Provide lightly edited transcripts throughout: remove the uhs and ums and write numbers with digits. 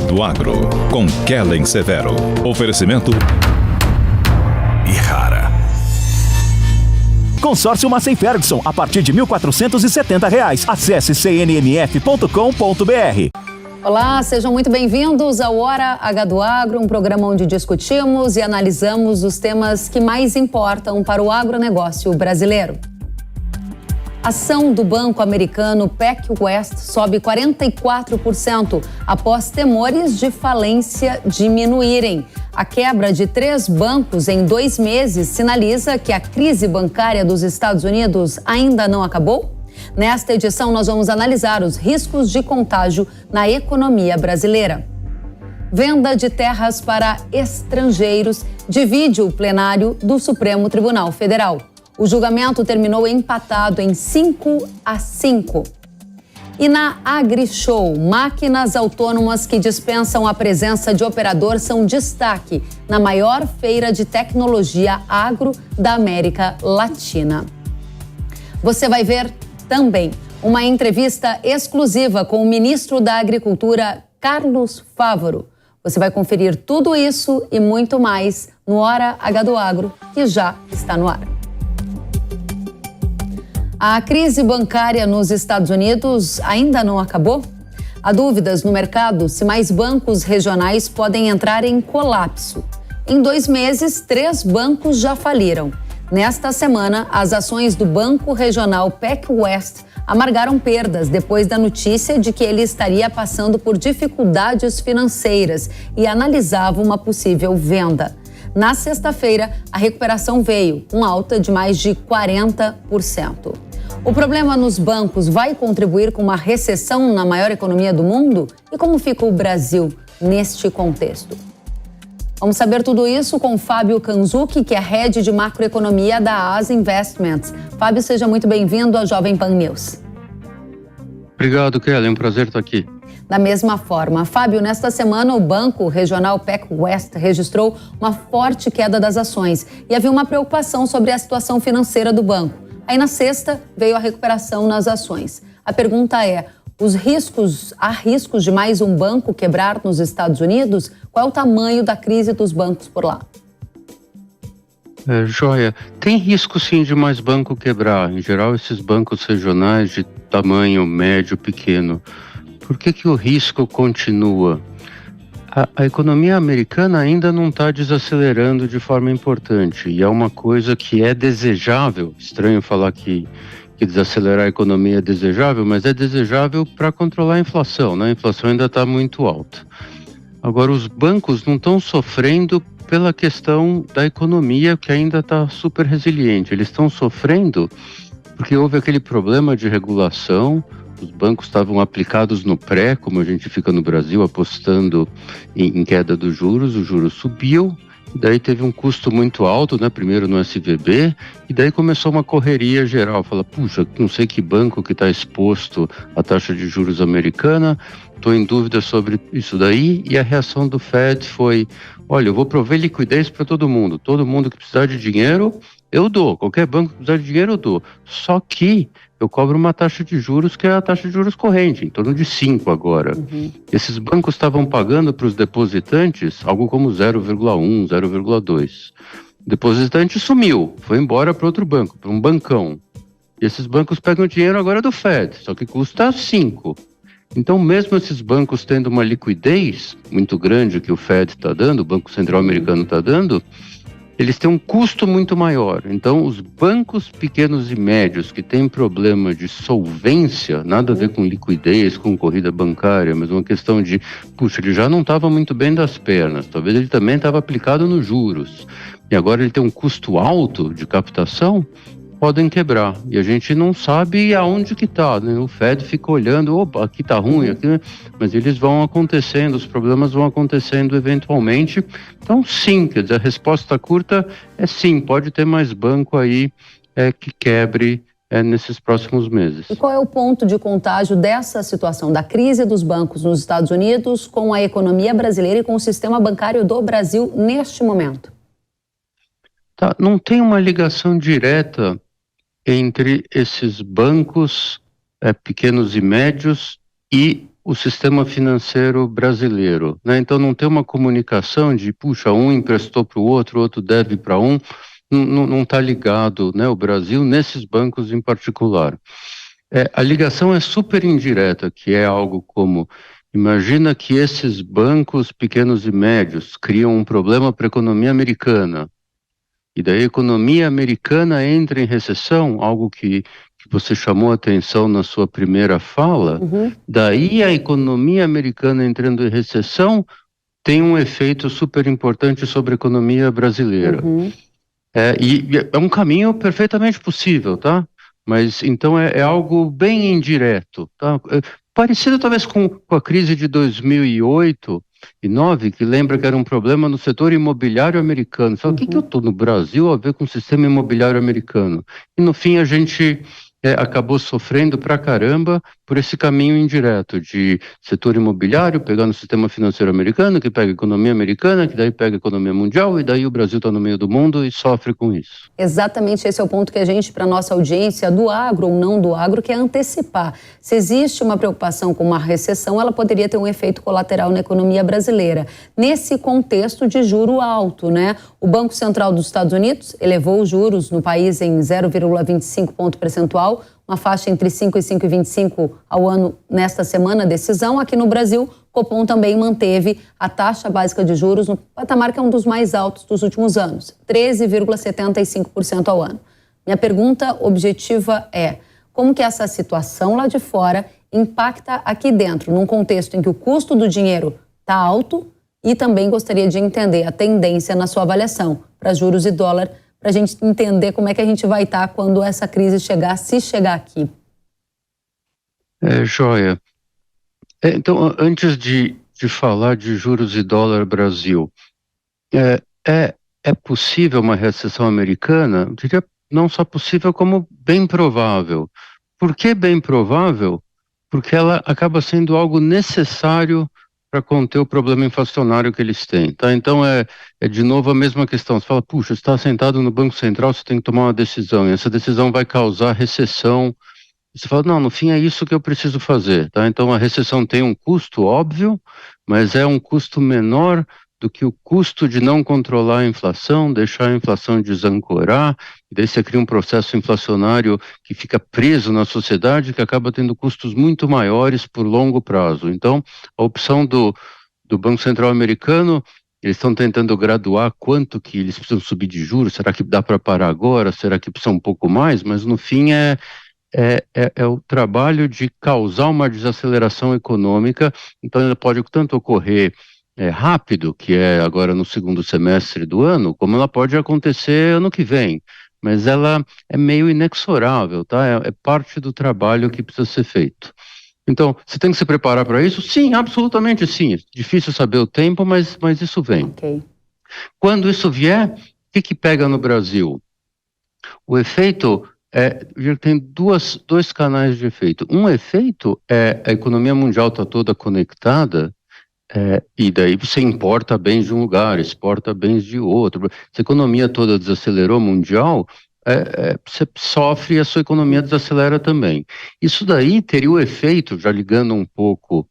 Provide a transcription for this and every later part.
do Agro, com Kellen Severo. Oferecimento Ihara. Consórcio Massey Ferguson, a partir de R$ 1.470. Acesse cnmf.com.br. Olá, sejam muito bem-vindos ao Hora H do Agro, um programa onde discutimos e analisamos os temas que mais importam para o agronegócio brasileiro. A ação do banco americano PacWest sobe 44% após temores de falência diminuírem. A quebra de 3 bancos em 2 meses sinaliza que a crise bancária dos Estados Unidos ainda não acabou? Nesta edição, nós vamos analisar os riscos de contágio na economia brasileira. Venda de terras para estrangeiros divide o plenário do Supremo Tribunal Federal. O julgamento terminou empatado em 5-5. E na AgriShow, máquinas autônomas que dispensam a presença de operador são destaque na maior feira de tecnologia agro da América Latina. Você vai ver também uma entrevista exclusiva com o ministro da Agricultura, Carlos Fávaro. Você vai conferir tudo isso e muito mais no Hora H do Agro, que já está no ar. A crise bancária nos Estados Unidos ainda não acabou? Há dúvidas no mercado se mais bancos regionais podem entrar em colapso. Em 2 meses, 3 bancos já faliram. Nesta semana, as ações do Banco Regional PacWest amargaram perdas depois da notícia de que ele estaria passando por dificuldades financeiras e analisava uma possível venda. Na sexta-feira, a recuperação veio, com alta de mais de 40%. O problema nos bancos vai contribuir com uma recessão na maior economia do mundo? E como fica o Brasil neste contexto? Vamos saber tudo isso com Fábio Kanzuki, que é Head de Macroeconomia da AS Investments. Fábio, seja muito bem-vindo à Jovem Pan News. Obrigado, Kelly. É um prazer estar aqui. Da mesma forma, Fábio, nesta semana o Banco Regional PacWest registrou uma forte queda das ações e havia uma preocupação sobre a situação financeira do banco. Aí na sexta veio a recuperação nas ações. A pergunta é, há riscos de mais um banco quebrar nos Estados Unidos? Qual é o tamanho da crise dos bancos por lá? Joia. Tem risco sim de mais banco quebrar. Em geral, esses bancos regionais de tamanho médio, pequeno. Por que o risco continua? A economia americana ainda não está desacelerando de forma importante e é uma coisa que é desejável. Estranho falar que desacelerar a economia é desejável, mas é desejável para controlar a inflação, né? A inflação ainda está muito alta. Agora, os bancos não estão sofrendo pela questão da economia, que ainda está super resiliente. Eles estão sofrendo porque houve aquele problema de regulação. Os bancos estavam aplicados no pré, como a gente fica no Brasil, apostando em queda dos juros. O juro subiu, e daí teve um custo muito alto, né? Primeiro no SVB, e daí começou uma correria geral. Fala, puxa, não sei que banco que está exposto à taxa de juros americana, estou em dúvida sobre isso daí. E a reação do Fed foi, olha, eu vou prover liquidez para todo mundo que precisar de dinheiro, eu dou. Qualquer banco que precisar de dinheiro, eu dou. Só que eu cobro uma taxa de juros que é a taxa de juros corrente, em torno de 5 agora. Esses bancos estavam pagando para os depositantes algo como 0,1, 0,2. O depositante sumiu, foi embora para outro banco, para um bancão. E esses bancos pegam dinheiro agora do Fed, só que custa 5. Então, mesmo esses bancos tendo uma liquidez muito grande que o Fed está dando, o Banco Central Americano está dando, eles têm um custo muito maior. Então, os bancos pequenos e médios que têm problema de solvência, nada a ver com liquidez, com corrida bancária, mas uma questão de, puxa, ele já não estava muito bem das pernas, talvez ele também estava aplicado nos juros, e agora ele tem um custo alto de captação, podem quebrar. E a gente não sabe aonde que está, né? O Fed fica olhando, opa, aqui está ruim, aqui, mas eles vão acontecendo, os problemas vão acontecendo eventualmente. Então, sim, quer dizer, a resposta curta é sim, pode ter mais banco aí que quebre nesses próximos meses. E qual é o ponto de contágio dessa situação, da crise dos bancos nos Estados Unidos com a economia brasileira e com o sistema bancário do Brasil neste momento? Tá, não tem uma ligação direta entre esses bancos pequenos e médios e o sistema financeiro brasileiro, né? Então não tem uma comunicação de, puxa, um emprestou para o outro deve para um, não está ligado, né, o Brasil nesses bancos em particular. A ligação é super indireta, que é algo como, imagina que esses bancos pequenos e médios criam um problema para a economia americana, e daí a economia americana entra em recessão, algo que você chamou a atenção na sua primeira fala, daí a economia americana entrando em recessão tem um efeito super importante sobre a economia brasileira. E é um caminho perfeitamente possível, tá? Mas então é algo bem indireto, tá? Parecido talvez com a crise de 2008 e 2009, que lembra que era um problema no setor imobiliário americano. Você fala, o que eu estou no Brasil a ver com o sistema imobiliário americano? E no fim a gente acabou sofrendo pra caramba por esse caminho indireto de setor imobiliário, pegar no sistema financeiro americano, que pega a economia americana, que daí pega a economia mundial, e daí o Brasil está no meio do mundo e sofre com isso. Exatamente esse é o ponto que a gente, para a nossa audiência, do agro ou não do agro, quer antecipar. Se existe uma preocupação com uma recessão, ela poderia ter um efeito colateral na economia brasileira. Nesse contexto de juro alto, né? O Banco Central dos Estados Unidos elevou os juros no país em 0,25 ponto percentual, uma faixa entre 5 e 5,25 ao ano nesta semana, decisão. Aqui no Brasil, Copom também manteve a taxa básica de juros no patamar que é um dos mais altos dos últimos anos, 13,75% ao ano. Minha pergunta objetiva é, como que essa situação lá de fora impacta aqui dentro, num contexto em que o custo do dinheiro está alto, e também gostaria de entender a tendência na sua avaliação para juros e dólar, para a gente entender como é que a gente vai estar quando essa crise chegar, se chegar aqui. Joia. Então, antes de falar de juros e dólar Brasil, é possível uma recessão americana? Eu diria não só possível, como bem provável. Por que bem provável? Porque ela acaba sendo algo necessário para conter o problema inflacionário que eles têm, tá? Então é de novo a mesma questão. Você fala, puxa, você está sentado no Banco Central, você tem que tomar uma decisão, e essa decisão vai causar recessão. E você fala, não, no fim é isso que eu preciso fazer, tá? Então a recessão tem um custo, óbvio, mas é um custo menor do que o custo de não controlar a inflação, deixar a inflação desancorar, e daí você cria um processo inflacionário que fica preso na sociedade, que acaba tendo custos muito maiores por longo prazo. Então, a opção do Banco Central americano, eles estão tentando graduar quanto que eles precisam subir de juros, será que dá para parar agora, será que precisa um pouco mais, mas no fim é o trabalho de causar uma desaceleração econômica, então ela pode tanto ocorrer rápido, que é agora no segundo semestre do ano, como ela pode acontecer ano que vem, mas ela é meio inexorável, tá? É parte do trabalho que precisa ser feito. Então, você tem que se preparar para isso? Sim, absolutamente sim. É difícil saber o tempo, mas isso vem. Okay. Quando isso vier, o que pega no Brasil? O efeito tem dois canais de efeito. Um efeito é a economia mundial está toda conectada, e daí você importa bens de um lugar, exporta bens de outro. Se a economia toda desacelerou mundial, você sofre e a sua economia desacelera também. Isso daí teria o efeito, já ligando um pouco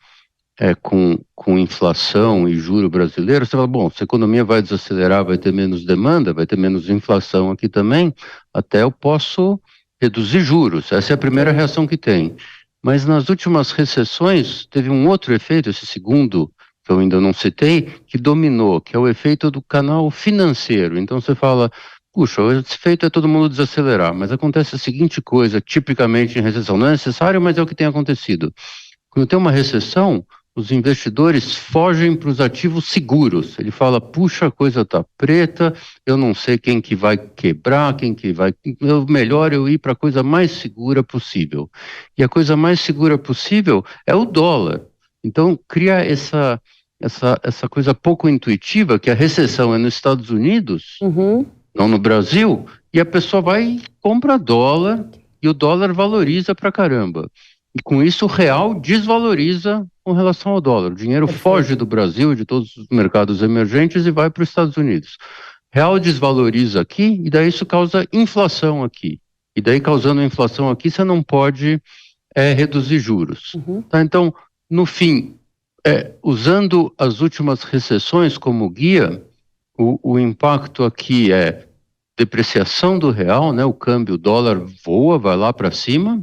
com inflação e juro brasileiro, você fala, bom, se a economia vai desacelerar, vai ter menos demanda, vai ter menos inflação aqui também, até eu posso reduzir juros. Essa é a primeira reação que tem. Mas nas últimas recessões, teve um outro efeito, esse segundo, que eu ainda não citei, que dominou, que é o efeito do canal financeiro. Então você fala, puxa, o efeito é todo mundo desacelerar, mas acontece a seguinte coisa, tipicamente em recessão, não é necessário, mas é o que tem acontecido. Quando tem uma recessão, os investidores fogem para os ativos seguros. Ele fala, puxa, a coisa está preta, eu não sei quem que vai quebrar, melhor eu ir para a coisa mais segura possível. E a coisa mais segura possível é o dólar. Então, cria essa coisa pouco intuitiva, que a recessão é nos Estados Unidos, não no Brasil, e a pessoa vai e compra dólar, e o dólar valoriza pra caramba. E com isso o real desvaloriza com relação ao dólar. O dinheiro foge do Brasil, de todos os mercados emergentes, e vai para os Estados Unidos. Real desvaloriza aqui, e daí isso causa inflação aqui. E daí, causando inflação aqui, você não pode reduzir juros. Tá? Então, no fim, usando as últimas recessões como guia, o impacto aqui é depreciação do real, né? O câmbio, o dólar voa, vai lá para cima,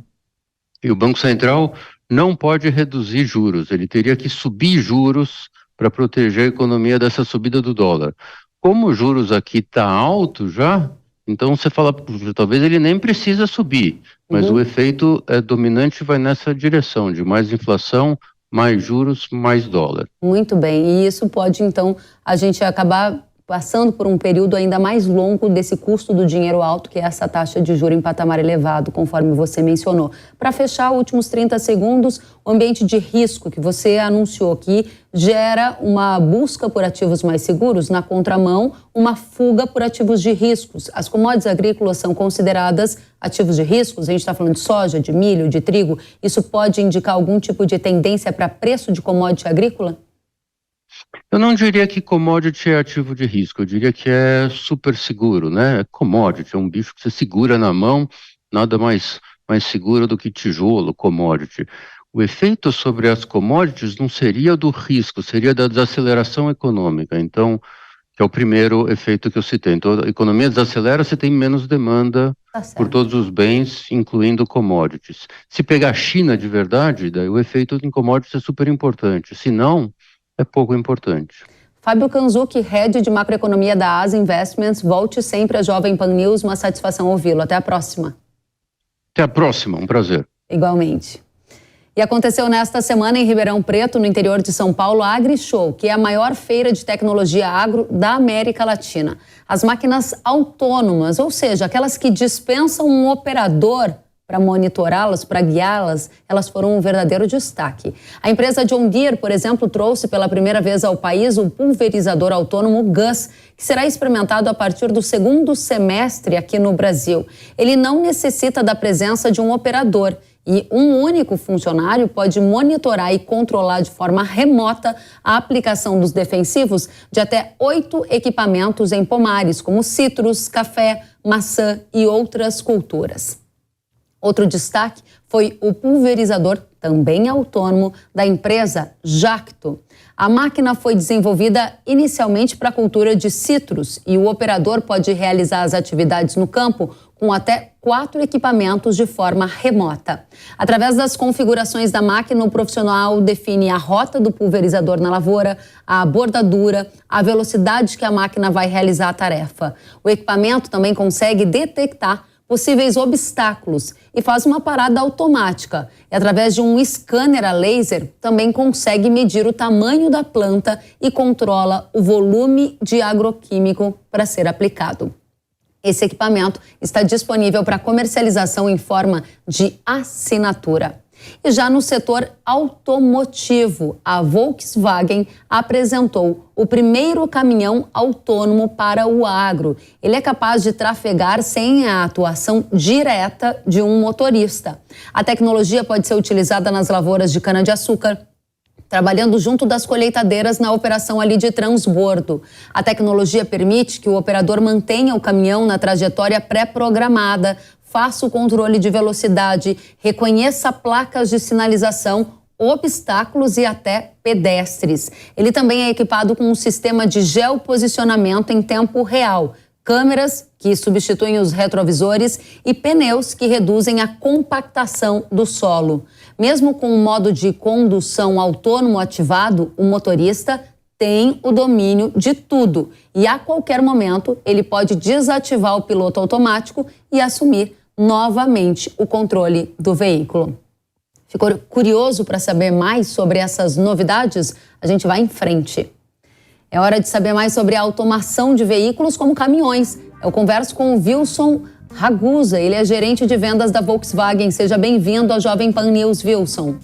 e o Banco Central não pode reduzir juros, ele teria que subir juros para proteger a economia dessa subida do dólar. Como os juros aqui está alto já, então você fala, talvez ele nem precisa subir, mas o efeito dominante vai nessa direção, de mais inflação, mais juros, mais dólar. Muito bem, e isso pode então a gente acabar passando por um período ainda mais longo desse custo do dinheiro alto, que é essa taxa de juros em patamar elevado, conforme você mencionou. Para fechar, últimos 30 segundos, o ambiente de risco que você anunciou aqui gera uma busca por ativos mais seguros, na contramão, uma fuga por ativos de riscos. As commodities agrícolas são consideradas ativos de riscos, a gente está falando de soja, de milho, de trigo. Isso pode indicar algum tipo de tendência para preço de commodity agrícola? Eu não diria que commodity é ativo de risco, eu diria que é super seguro, né? É commodity, é um bicho que você segura na mão, nada mais seguro do que tijolo, commodity. O efeito sobre as commodities não seria do risco, seria da desaceleração econômica, então, que é o primeiro efeito que eu citei. Então, a economia desacelera, você tem menos demanda por todos os bens, incluindo commodities. Se pegar a China de verdade, daí o efeito em commodities é super importante, se não, é pouco importante. Fábio Kanzuki, head de macroeconomia da Asa Investments, volte sempre à Jovem Pan News, uma satisfação ouvi-lo. Até a próxima. Até a próxima, um prazer. Igualmente. E aconteceu nesta semana em Ribeirão Preto, no interior de São Paulo, a AgriShow, que é a maior feira de tecnologia agro da América Latina. As máquinas autônomas, ou seja, aquelas que dispensam um operador para monitorá-las, para guiá-las, elas foram um verdadeiro destaque. A empresa John Deere, por exemplo, trouxe pela primeira vez ao país o pulverizador autônomo Gus, que será experimentado a partir do segundo semestre aqui no Brasil. Ele não necessita da presença de um operador e um único funcionário pode monitorar e controlar de forma remota a aplicação dos defensivos de até 8 equipamentos em pomares, como citros, café, maçã e outras culturas. Outro destaque foi o pulverizador, também autônomo, da empresa Jacto. A máquina foi desenvolvida inicialmente para a cultura de citros e o operador pode realizar as atividades no campo com até 4 equipamentos de forma remota. Através das configurações da máquina, o profissional define a rota do pulverizador na lavoura, a bordadura, a velocidade que a máquina vai realizar a tarefa. O equipamento também consegue detectar possíveis obstáculos e faz uma parada automática. E através de um scanner a laser, também consegue medir o tamanho da planta e controla o volume de agroquímico para ser aplicado. Esse equipamento está disponível para comercialização em forma de assinatura. E já no setor automotivo, a Volkswagen apresentou o primeiro caminhão autônomo para o agro. Ele é capaz de trafegar sem a atuação direta de um motorista. A tecnologia pode ser utilizada nas lavouras de cana-de-açúcar, trabalhando junto das colheitadeiras na operação ali de transbordo. A tecnologia permite que o operador mantenha o caminhão na trajetória pré-programada, faça o controle de velocidade, reconheça placas de sinalização, obstáculos e até pedestres. Ele também é equipado com um sistema de geoposicionamento em tempo real, câmeras que substituem os retrovisores e pneus que reduzem a compactação do solo. Mesmo com um modo de condução autônomo ativado, o motorista tem o domínio de tudo e a qualquer momento ele pode desativar o piloto automático e assumir novamente o controle do veículo. Ficou curioso para saber mais sobre essas novidades? A gente vai em frente. É hora de saber mais sobre a automação de veículos como caminhões. Eu converso com o Wilson Ragusa, ele é gerente de vendas da Volkswagen. Seja bem-vindo ao Jovem Pan News, Wilson.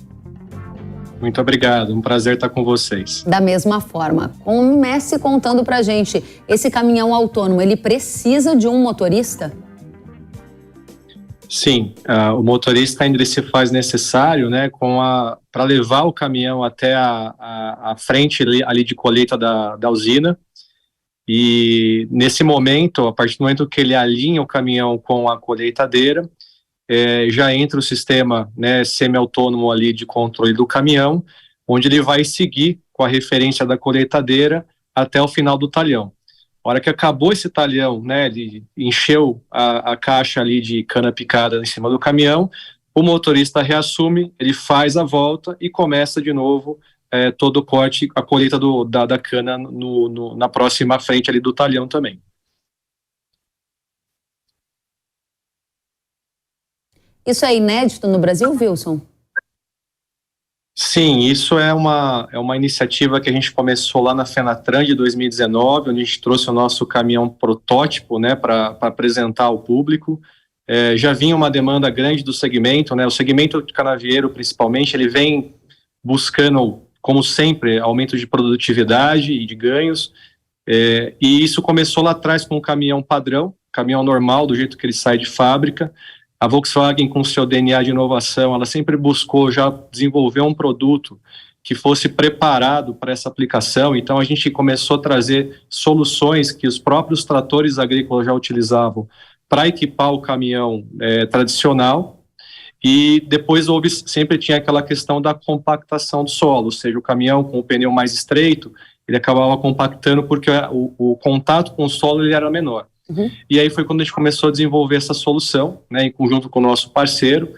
Muito obrigado, um prazer estar com vocês. Da mesma forma, comece contando pra gente, esse caminhão autônomo, ele precisa de um motorista? Sim, o motorista ainda se faz necessário, né, para levar o caminhão até a frente ali de colheita da usina. E nesse momento, a partir do momento que ele alinha o caminhão com a colheitadeira, já entra o sistema, né, semi-autônomo ali de controle do caminhão, onde ele vai seguir com a referência da colheitadeira até o final do talhão. A hora que acabou esse talhão, né, ele encheu a caixa ali de cana picada em cima do caminhão, o motorista reassume, ele faz a volta e começa de novo todo o corte, a colheita da cana na próxima frente ali do talhão também. Isso é inédito no Brasil, Wilson? Sim, isso é uma iniciativa que a gente começou lá na Fenatran de 2019, onde a gente trouxe o nosso caminhão protótipo, né, para apresentar ao público. Já vinha uma demanda grande do segmento, né, o segmento de canavieiro principalmente, ele vem buscando, como sempre, aumento de produtividade e de ganhos, e isso começou lá atrás com um caminhão padrão, caminhão normal, do jeito que ele sai de fábrica. A Volkswagen, com seu DNA de inovação, ela sempre buscou já desenvolver um produto que fosse preparado para essa aplicação. Então, a gente começou a trazer soluções que os próprios tratores agrícolas já utilizavam para equipar o caminhão tradicional. E depois sempre tinha aquela questão da compactação do solo, ou seja, o caminhão com o pneu mais estreito, ele acabava compactando porque o contato com o solo ele era menor. E aí foi quando a gente começou a desenvolver essa solução, né, em conjunto com o nosso parceiro,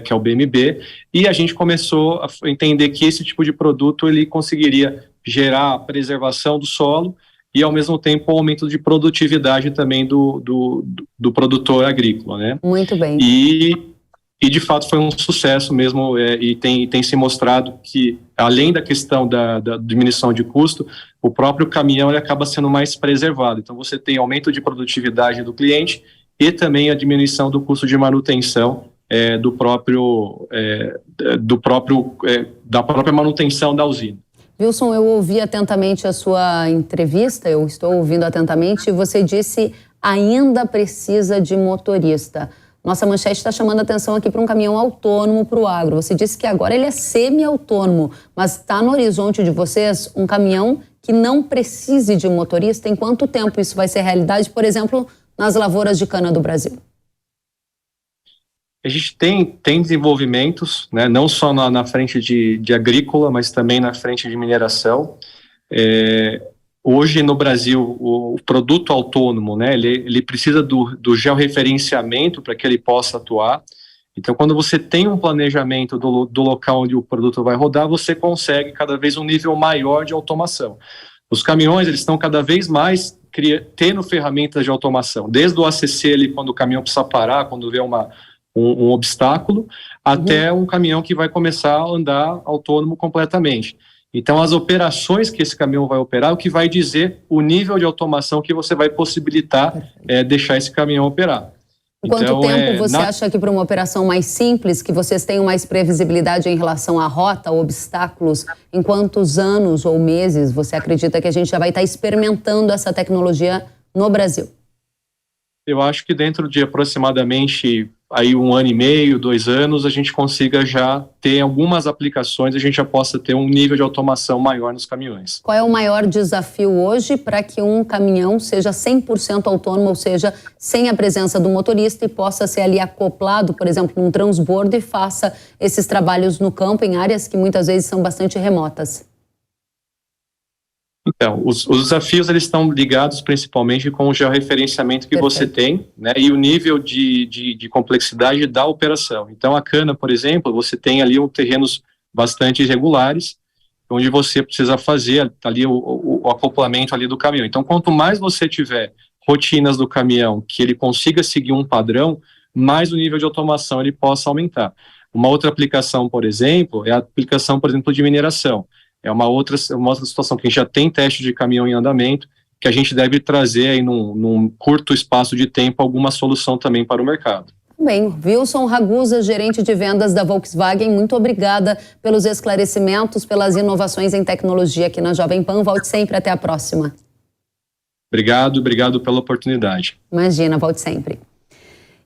que é o BMB, e a gente começou a entender que esse tipo de produto ele conseguiria gerar a preservação do solo e, ao mesmo tempo, o aumento de produtividade também do produtor agrícola, né? Muito bem. E de fato foi um sucesso mesmo, e tem se mostrado que, além da questão da diminuição de custo, o próprio caminhão ele acaba sendo mais preservado. Então você tem aumento de produtividade do cliente e também a diminuição do custo de manutenção da própria manutenção da usina. Wilson, eu ouvi atentamente a sua entrevista, eu estou ouvindo atentamente, e você disse ainda precisa de motorista. Nossa manchete está chamando a atenção aqui para um caminhão autônomo para o agro. Você disse que agora ele é semi-autônomo, mas está no horizonte de vocês um caminhão que não precise de motorista? Em quanto tempo isso vai ser realidade, por exemplo, nas lavouras de cana do Brasil? A gente tem desenvolvimentos, né, não só na frente de agrícola, mas também na frente de mineração. Hoje no Brasil, o produto autônomo, né, ele precisa do georreferenciamento para que ele possa atuar. Então, quando você tem um planejamento do local onde o produto vai rodar, você consegue cada vez um nível maior de automação. Os caminhões, eles estão cada vez mais tendo ferramentas de automação, desde o ACC, ali, quando o caminhão precisa parar, quando vê um obstáculo, até um caminhão que vai começar a andar autônomo completamente. Então, as operações que esse caminhão vai operar, é o que vai dizer o nível de automação que você vai possibilitar deixar esse caminhão operar. Quanto tempo você acha que para uma operação mais simples, que vocês tenham mais previsibilidade em relação à rota, obstáculos, em quantos anos ou meses você acredita que a gente já vai estar experimentando essa tecnologia no Brasil? Eu acho que dentro de aproximadamente aí 1 ano e meio, 2 anos, a gente consiga já ter algumas aplicações, a gente já possa ter um nível de automação maior nos caminhões. Qual é o maior desafio hoje para que um caminhão seja 100% autônomo, ou seja, sem a presença do motorista e possa ser ali acoplado, por exemplo, num transbordo e faça esses trabalhos no campo em áreas que muitas vezes são bastante remotas? Então, os desafios eles estão ligados principalmente com o georreferenciamento que você tem, né, e o nível de complexidade da operação. Então, a cana, por exemplo, você tem ali terrenos bastante irregulares, onde você precisa fazer ali o acoplamento ali do caminhão. Então, quanto mais você tiver rotinas do caminhão que ele consiga seguir um padrão, mais o nível de automação ele possa aumentar. Uma outra aplicação, por exemplo, é a aplicação, por exemplo, de mineração. É uma outra situação que a gente já tem teste de caminhão em andamento, que a gente deve trazer aí num curto espaço de tempo alguma solução também para o mercado. Bem, Wilson Ragusa, gerente de vendas da Volkswagen, muito obrigada pelos esclarecimentos, pelas inovações em tecnologia aqui na Jovem Pan. Volte sempre, até a próxima. Obrigado pela oportunidade. Imagina, volte sempre.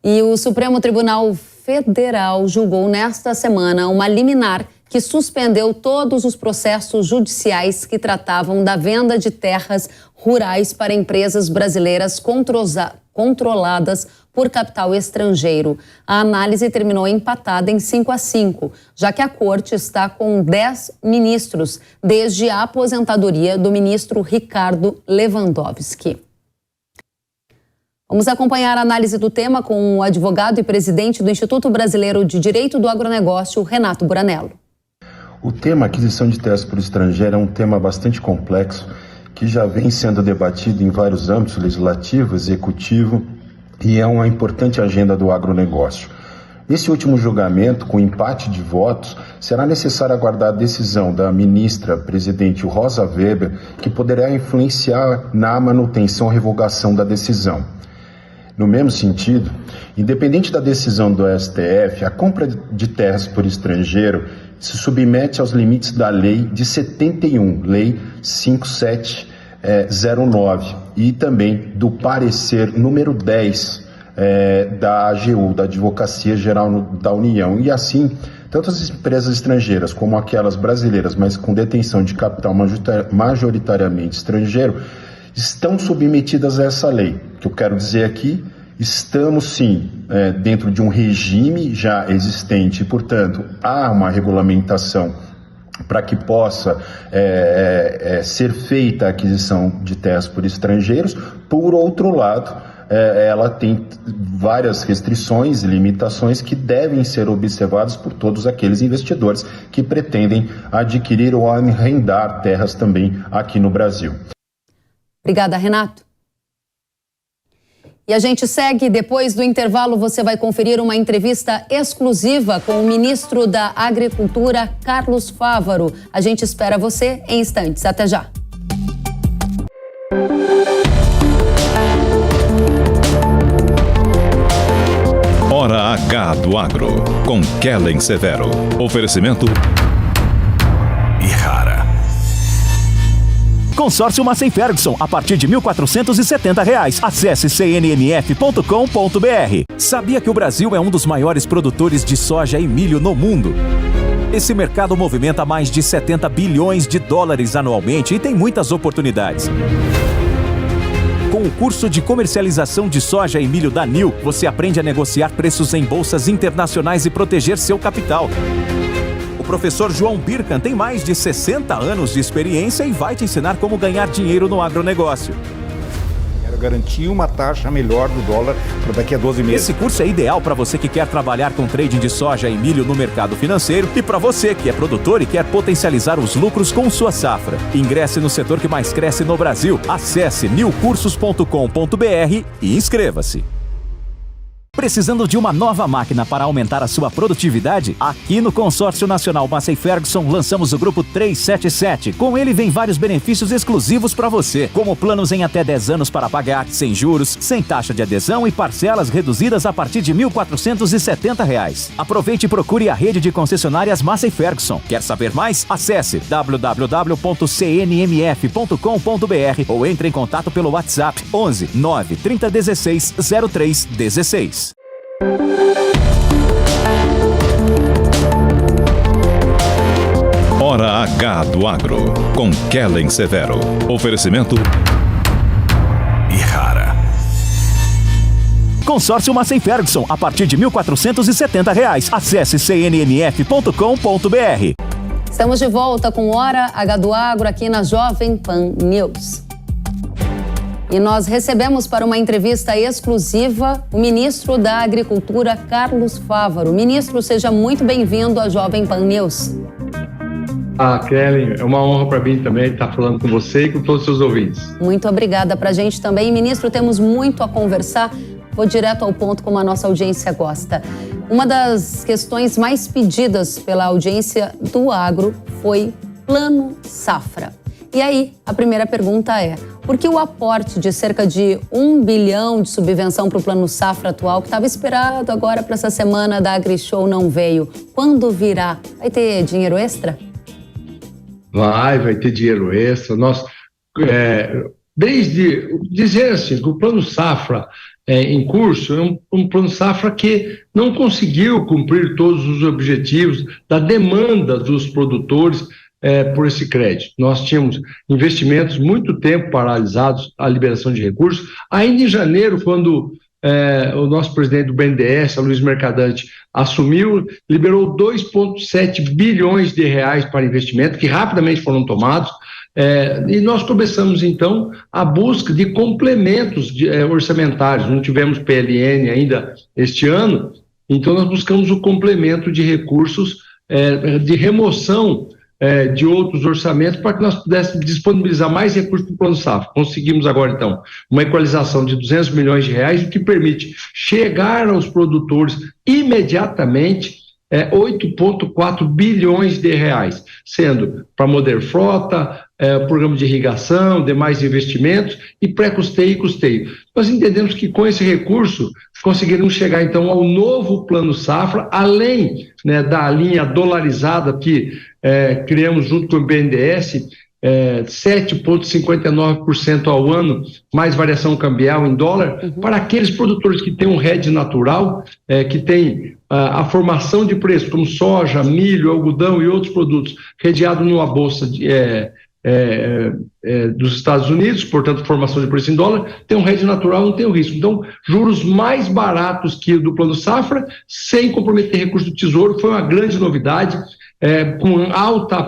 E o Supremo Tribunal Federal julgou nesta semana uma liminar que suspendeu todos os processos judiciais que tratavam da venda de terras rurais para empresas brasileiras controladas por capital estrangeiro. A análise terminou empatada em 5-5, já que a corte está com 10 ministros, desde a aposentadoria do ministro Ricardo Lewandowski. Vamos acompanhar a análise do tema com o advogado e presidente do Instituto Brasileiro de Direito do Agronegócio, Renato Buranello. O tema aquisição de terras por estrangeiro é um tema bastante complexo que já vem sendo debatido em vários âmbitos, legislativo, executivo, e é uma importante agenda do agronegócio. Nesse último julgamento, com empate de votos, será necessário aguardar a decisão da ministra presidente Rosa Weber, que poderá influenciar na manutenção ou revogação da decisão. No mesmo sentido, independente da decisão do STF, a compra de terras por estrangeiro se submete aos limites da Lei de 71, Lei 5709, e também do parecer número 10 da AGU, da Advocacia Geral da União. E assim, tanto as empresas estrangeiras como aquelas brasileiras, mas com detenção de capital majoritariamente estrangeiro, estão submetidas a essa lei. O que eu quero dizer aqui, estamos sim dentro de um regime já existente e, portanto, há uma regulamentação para que possa ser feita a aquisição de terras por estrangeiros. Por outro lado, ela tem várias restrições e limitações que devem ser observadas por todos aqueles investidores que pretendem adquirir ou arrendar terras também aqui no Brasil. Obrigada, Renato. E a gente segue. Depois do intervalo, você vai conferir uma entrevista exclusiva com o ministro da Agricultura, Carlos Fávaro. A gente espera você em instantes. Até já. Hora H do Agro, com Kellen Severo. Oferecimento Consórcio Massey Ferguson, a partir de R$ 1.470. Acesse cnmf.com.br. Sabia que o Brasil é um dos maiores produtores de soja e milho no mundo? Esse mercado movimenta mais de 70 bilhões de dólares anualmente e tem muitas oportunidades. Com o curso de comercialização de soja e milho da NIL, você aprende a negociar preços em bolsas internacionais e proteger seu capital. O professor João Birkan tem mais de 60 anos de experiência e vai te ensinar como ganhar dinheiro no agronegócio. Quero garantir uma taxa melhor do dólar para daqui a 12 meses. Esse curso é ideal para você que quer trabalhar com trading de soja e milho no mercado financeiro e para você que é produtor e quer potencializar os lucros com sua safra. Ingresse no setor que mais cresce no Brasil. Acesse nilcursos.com.br e inscreva-se. Precisando de uma nova máquina para aumentar a sua produtividade? Aqui no Consórcio Nacional Massey Ferguson lançamos o Grupo 377. Com ele vem vários benefícios exclusivos para você, como planos em até 10 anos para pagar, sem juros, sem taxa de adesão e parcelas reduzidas a partir de R$ 1.470. Aproveite e procure a rede de concessionárias Massey Ferguson. Quer saber mais? Acesse www.cnmf.com.br ou entre em contato pelo WhatsApp 11 9 3016 0316. Hora H do Agro, com Kellen Severo. Oferecimento Consórcio Massey Ferguson, a partir de R$ 1.470. Acesse cnmf.com.br. Estamos de volta com Hora H do Agro aqui na Jovem Pan News. E nós recebemos para uma entrevista exclusiva o ministro da Agricultura, Carlos Fávaro. Ministro, seja muito bem-vindo à Jovem Pan News. Kellen, é uma honra para mim também estar falando com você e com todos os seus ouvintes. Muito obrigada para a gente também. Ministro, temos muito a conversar. Vou direto ao ponto, como a nossa audiência gosta. Uma das questões mais pedidas pela audiência do agro foi Plano Safra. E aí, a primeira pergunta é: por que o aporte de cerca de 1 bilhão de subvenção para o Plano Safra atual, que estava esperado agora para essa semana da AgriShow, não veio? Quando virá? Vai ter dinheiro extra? Vai ter dinheiro extra. Desde dizer assim, que o Plano Safra em curso é um Plano Safra que não conseguiu cumprir todos os objetivos da demanda dos produtores por esse crédito. Nós tínhamos investimentos muito tempo paralisados, a liberação de recursos. Ainda em janeiro, quando o nosso presidente do BNDES, Luiz Mercadante, assumiu, liberou 2,7 bilhões de reais para investimento, que rapidamente foram tomados, e nós começamos, então, a busca de complementos orçamentários. Não tivemos PLN ainda este ano, então nós buscamos o complemento de recursos de remoção de outros orçamentos para que nós pudéssemos disponibilizar mais recursos para o Plano Safra. Conseguimos agora, então, uma equalização de 200 milhões de reais, o que permite chegar aos produtores imediatamente 8,4 bilhões de reais, sendo para Moder Frota, programa de irrigação, demais investimentos e pré-custeio e custeio. Nós entendemos que com esse recurso conseguiremos chegar então ao novo Plano Safra, além, né, da linha dolarizada que criamos junto com o BNDES, 7,59% ao ano, mais variação cambial em dólar, para aqueles produtores que têm um hedge natural, que tem a formação de preço, como soja, milho, algodão e outros produtos, redeado numa bolsa dos Estados Unidos, portanto, formação de preço em dólar, tem um hedge natural, não tem o risco. Então, juros mais baratos que o do Plano Safra, sem comprometer recursos do Tesouro, foi uma grande novidade, com alta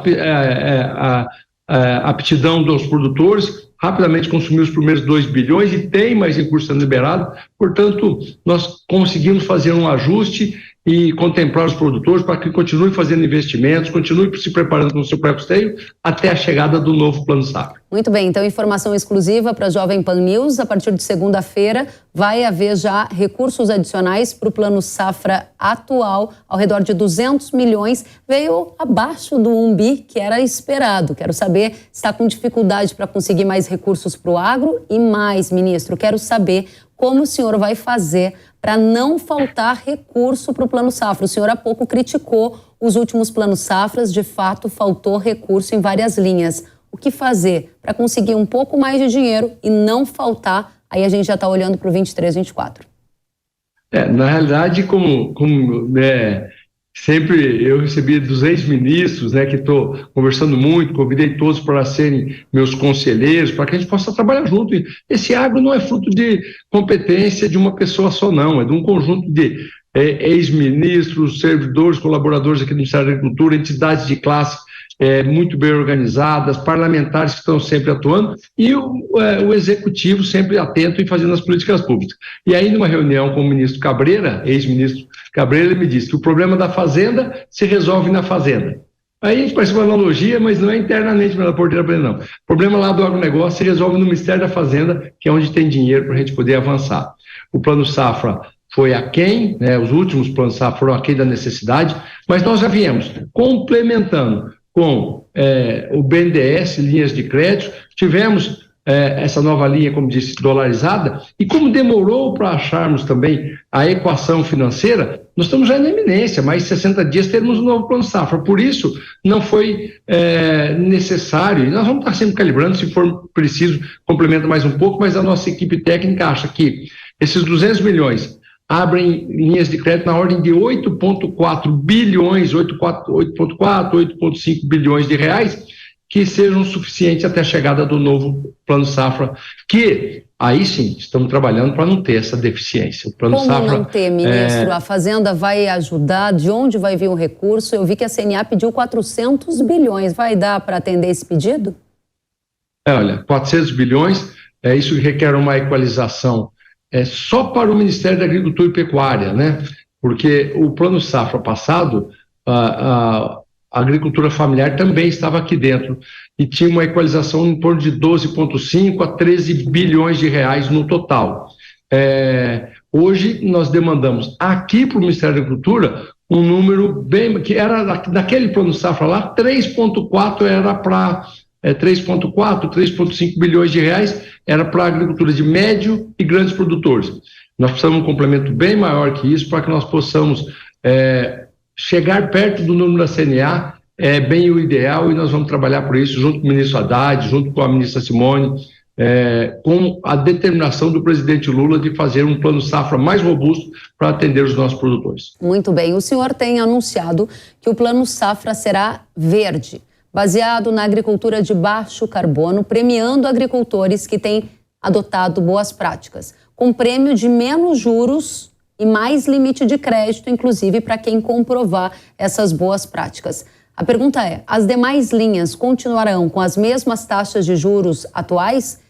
aptidão dos produtores, rapidamente consumiu os primeiros 2 bilhões e tem mais recursos sendo liberado, portanto, nós conseguimos fazer um ajuste e contemplar os produtores para que continuem fazendo investimentos, continuem se preparando com o seu pré-custeio até a chegada do novo Plano Safra. Muito bem, então informação exclusiva para a Jovem Pan News. A partir de segunda-feira vai haver já recursos adicionais para o Plano Safra atual, ao redor de 200 milhões, veio abaixo do 1 bi que era esperado. Quero saber se está com dificuldade para conseguir mais recursos para o agro e mais, ministro, quero saber como o senhor vai fazer para não faltar recurso para o Plano Safra. O senhor há pouco criticou os últimos Planos Safras, de fato faltou recurso em várias linhas. O que fazer para conseguir um pouco mais de dinheiro e não faltar? Aí a gente já está olhando para o 23, 24. Na realidade, como sempre eu recebi dos ex-ministros, né, que estou conversando muito, convidei todos para serem meus conselheiros, para que a gente possa trabalhar junto. Esse agro não é fruto de competência de uma pessoa só, não, é de um conjunto de ex-ministros, servidores, colaboradores aqui do Ministério da Agricultura, entidades de classe muito bem organizadas, parlamentares que estão sempre atuando e o executivo sempre atento e fazendo as políticas públicas. E aí, numa reunião com o ministro Cabreira, ex-ministro Cabreira, ele me disse que o problema da fazenda se resolve na fazenda. Aí a gente parece uma analogia, mas não é internamente pela porteira para ele, não. O problema lá do agronegócio se resolve no Ministério da Fazenda, que é onde tem dinheiro para a gente poder avançar. O Plano Safra foi aquém, né, os últimos Planos Safra foram aquém da necessidade, mas nós já viemos complementando com o BNDES, linhas de crédito, tivemos essa nova linha, como disse, dolarizada, e como demorou para acharmos também a equação financeira, nós estamos já na iminência, mais 60 dias teremos um novo Plano Safra, por isso não foi necessário, e nós vamos estar sempre calibrando, se for preciso, complementa mais um pouco, mas a nossa equipe técnica acha que esses 200 milhões abrem linhas de crédito na ordem de 8,4 bilhões, 8,5 bilhões de reais, que sejam suficientes até a chegada do novo Plano Safra, que aí sim estamos trabalhando para não ter essa deficiência. O Plano Como Safra, não ter, ministro? A Fazenda vai ajudar? De onde vai vir o recurso? Eu vi que a CNA pediu 400 bilhões. Vai dar para atender esse pedido? Olha, 400 bilhões, isso requer uma equalização só para o Ministério da Agricultura e Pecuária, né? Porque o Plano Safra passado, a agricultura familiar também estava aqui dentro e tinha uma equalização em torno de 12,5 a 13 bilhões de reais no total. Hoje nós demandamos aqui para o Ministério da Agricultura um número bem, que era daquele Plano Safra lá, 3,4 era para 3,5 bilhões de reais era para a agricultura de médio e grandes produtores. Nós precisamos de um complemento bem maior que isso para que nós possamos chegar perto do número da CNA, bem o ideal, e nós vamos trabalhar por isso junto com o ministro Haddad, junto com a ministra Simone, com a determinação do presidente Lula de fazer um Plano Safra mais robusto para atender os nossos produtores. Muito bem. O senhor tem anunciado que o Plano Safra será verde, baseado na agricultura de baixo carbono, premiando agricultores que têm adotado boas práticas. com prêmio de menos juros e mais limite de crédito, inclusive para quem comprovar essas boas práticas. A pergunta é: as demais linhas continuarão com as mesmas taxas de juros atuais?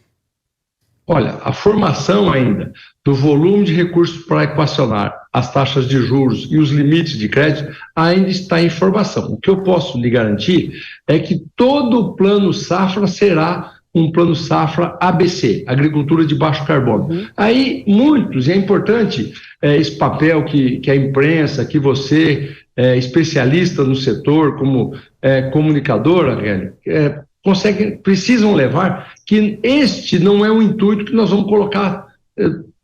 Olha, a formação ainda do volume de recursos para equacionar as taxas de juros e os limites de crédito ainda está em formação. O que eu posso lhe garantir é que todo o plano safra será um plano safra ABC, agricultura de baixo carbono. Aí, muitos, é importante esse papel que a imprensa, que você, especialista no setor, como comunicadora, precisam levar, que este não é o intuito que nós vamos colocar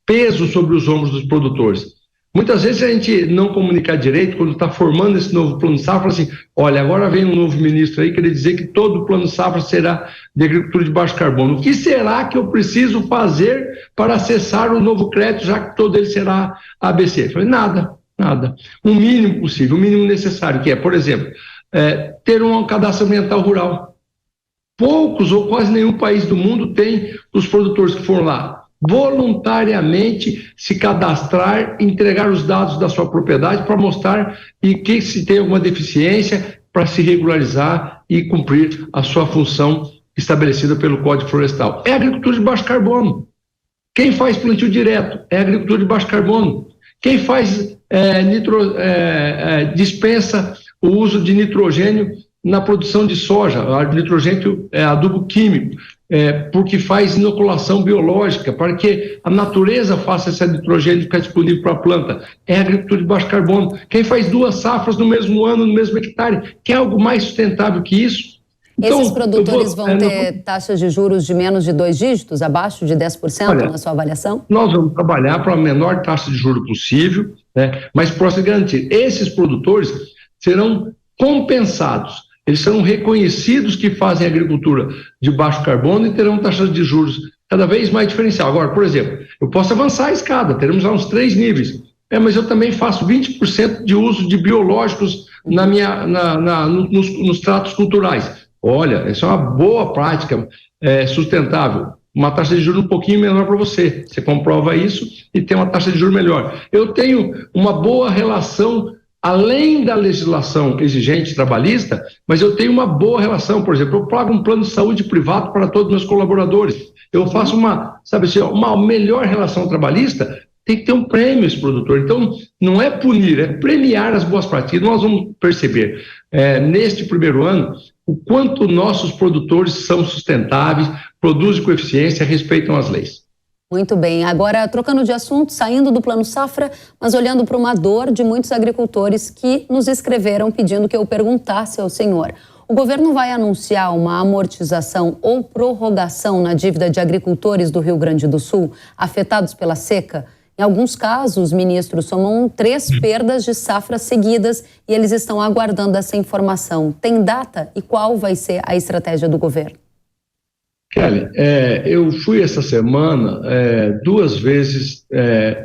peso sobre os ombros dos produtores. Muitas vezes a gente não comunicar direito, quando está formando esse novo plano safra, assim, olha, agora vem um novo ministro aí querer dizer que todo o plano safra será de agricultura de baixo carbono. O que será que eu preciso fazer para acessar o novo crédito, já que todo ele será ABC? Eu falei, nada. O mínimo possível, o mínimo necessário, que é, por exemplo, ter um cadastro ambiental rural. Poucos ou quase nenhum país do mundo tem os produtores que foram lá voluntariamente se cadastrar, entregar os dados da sua propriedade para mostrar e que se tem alguma deficiência para se regularizar e cumprir a sua função estabelecida pelo Código Florestal. É agricultura de baixo carbono. Quem faz plantio direto é agricultura de baixo carbono. Quem faz dispensa o uso de nitrogênio na produção de soja, nitrogênio é adubo químico, porque faz inoculação biológica, para que a natureza faça esse nitrogênio ficar disponível para a planta. É agricultura de baixo carbono. Quem faz 2 safras no mesmo ano, no mesmo hectare, quer algo mais sustentável que isso? Então, esses produtores vão ter taxas de juros de menos de 2 dígitos, abaixo de 10% na sua avaliação? Nós vamos trabalhar para a menor taxa de juros possível, né? Mas posso garantir, esses produtores serão compensados. Eles serão reconhecidos que fazem agricultura de baixo carbono e terão taxas de juros cada vez mais diferencial. Agora, por exemplo, eu posso avançar a escada, teremos lá uns 3 níveis. Mas eu também faço 20% de uso de biológicos nos tratos culturais. Olha, isso é uma boa prática sustentável. Uma taxa de juros um pouquinho menor para você. Você comprova isso e tem uma taxa de juros melhor. Eu tenho uma boa relação além da legislação exigente trabalhista, mas eu tenho uma boa relação. Por exemplo, eu pago um plano de saúde privado para todos os meus colaboradores. Eu faço uma melhor relação trabalhista, tem que ter um prêmio esse produtor. Então, não é punir, é premiar as boas práticas. E nós vamos perceber, neste primeiro ano, o quanto nossos produtores são sustentáveis, produzem com eficiência, respeitam as leis. Muito bem. Agora, trocando de assunto, saindo do Plano Safra, mas olhando para uma dor de muitos agricultores que nos escreveram pedindo que eu perguntasse ao senhor. O governo vai anunciar uma amortização ou prorrogação na dívida de agricultores do Rio Grande do Sul afetados pela seca? Em alguns casos, ministros, somam 3 perdas de safra seguidas e eles estão aguardando essa informação. Tem data e qual vai ser a estratégia do governo? Kelly, eu fui essa semana 2 vezes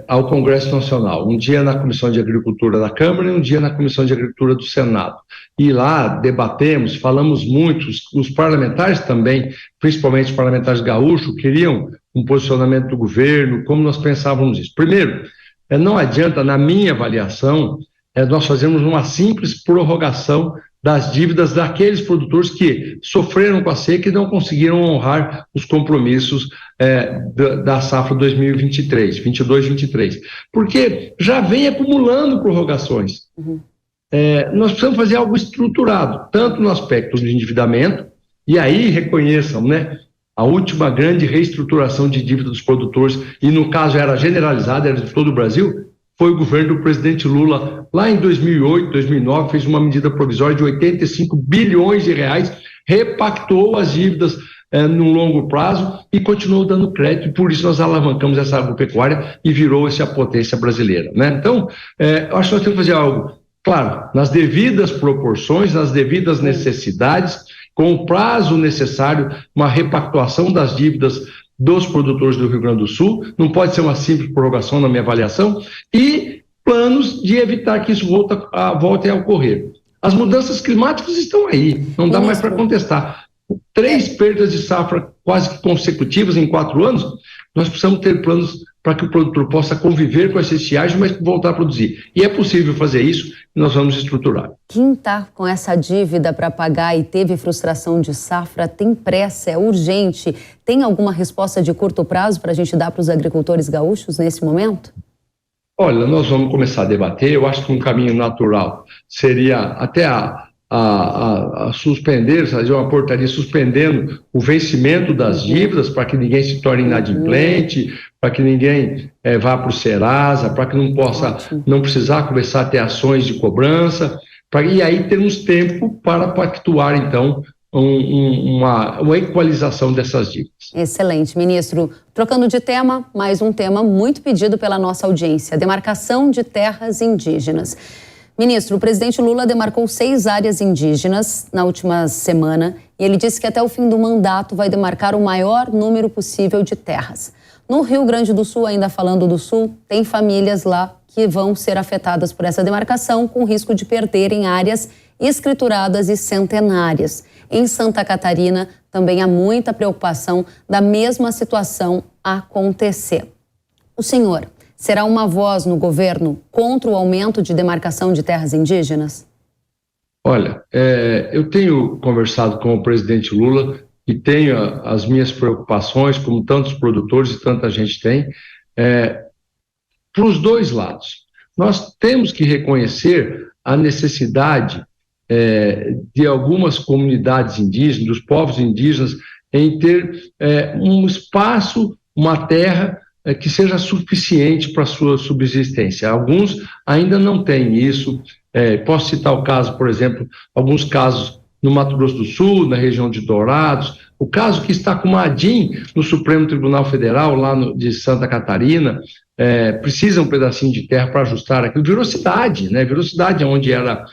ao Congresso Nacional, um dia na Comissão de Agricultura da Câmara e um dia na Comissão de Agricultura do Senado. E lá debatemos, falamos muito, os parlamentares também, principalmente os parlamentares gaúchos, queriam um posicionamento do governo, como nós pensávamos isso. Primeiro, não adianta, na minha avaliação, nós fazermos uma simples prorrogação das dívidas daqueles produtores que sofreram com a seca e não conseguiram honrar os compromissos da safra 2023, 22-23, porque já vem acumulando prorrogações. Nós precisamos fazer algo estruturado, tanto no aspecto do endividamento, e aí reconheçam, né, a última grande reestruturação de dívida dos produtores, e no caso era generalizada, era de todo o Brasil, foi o governo do presidente Lula, lá em 2008, 2009, fez uma medida provisória de 85 bilhões de reais, repactou as dívidas no longo prazo e continuou dando crédito, e por isso nós alavancamos essa agropecuária e virou-se a potência brasileira, né? Então, eu acho que nós temos que fazer algo, claro, nas devidas proporções, nas devidas necessidades, com o prazo necessário, uma repactuação das dívidas dos produtores do Rio Grande do Sul, não pode ser uma simples prorrogação na minha avaliação, e planos de evitar que isso volte a ocorrer. As mudanças climáticas estão aí, não dá mais para contestar. 3 perdas de safra quase consecutivas em 4 anos, nós precisamos ter planos para que o produtor possa conviver com essa estiagem, mas voltar a produzir. E é possível fazer isso, e nós vamos estruturar. Quem está com essa dívida para pagar e teve frustração de safra tem pressa, é urgente. Tem alguma resposta de curto prazo para a gente dar para os agricultores gaúchos nesse momento? Olha, nós vamos começar a debater. Eu acho que um caminho natural seria até a suspender, fazer uma portaria suspendendo o vencimento das dívidas para que ninguém se torne inadimplente, para que ninguém vá para o Serasa, para que não precisar começar a ter ações de cobrança, e aí termos tempo para pactuar, então, uma equalização dessas dívidas. Excelente, ministro. Trocando de tema, mais um tema muito pedido pela nossa audiência, a demarcação de terras indígenas. Ministro, o presidente Lula demarcou 6 áreas indígenas na última semana e ele disse que até o fim do mandato vai demarcar o maior número possível de terras. No Rio Grande do Sul, ainda falando do Sul, tem famílias lá que vão ser afetadas por essa demarcação com risco de perderem áreas escrituradas e centenárias. Em Santa Catarina, também há muita preocupação da mesma situação acontecer. O senhor será uma voz no governo contra o aumento de demarcação de terras indígenas? Olha, eu tenho conversado com o presidente Lula e tenho as minhas preocupações, como tantos produtores e tanta gente tem, para os dois lados. Nós temos que reconhecer a necessidade de algumas comunidades indígenas, dos povos indígenas, em ter um espaço, uma terra que seja suficiente para a sua subsistência. Alguns ainda não têm isso. Posso citar o caso, por exemplo, alguns casos no Mato Grosso do Sul, na região de Dourados, o caso que está com uma ADIM no Supremo Tribunal Federal, lá de Santa Catarina, precisa um pedacinho de terra para ajustar aquilo. Virou cidade, né? Virou cidade onde era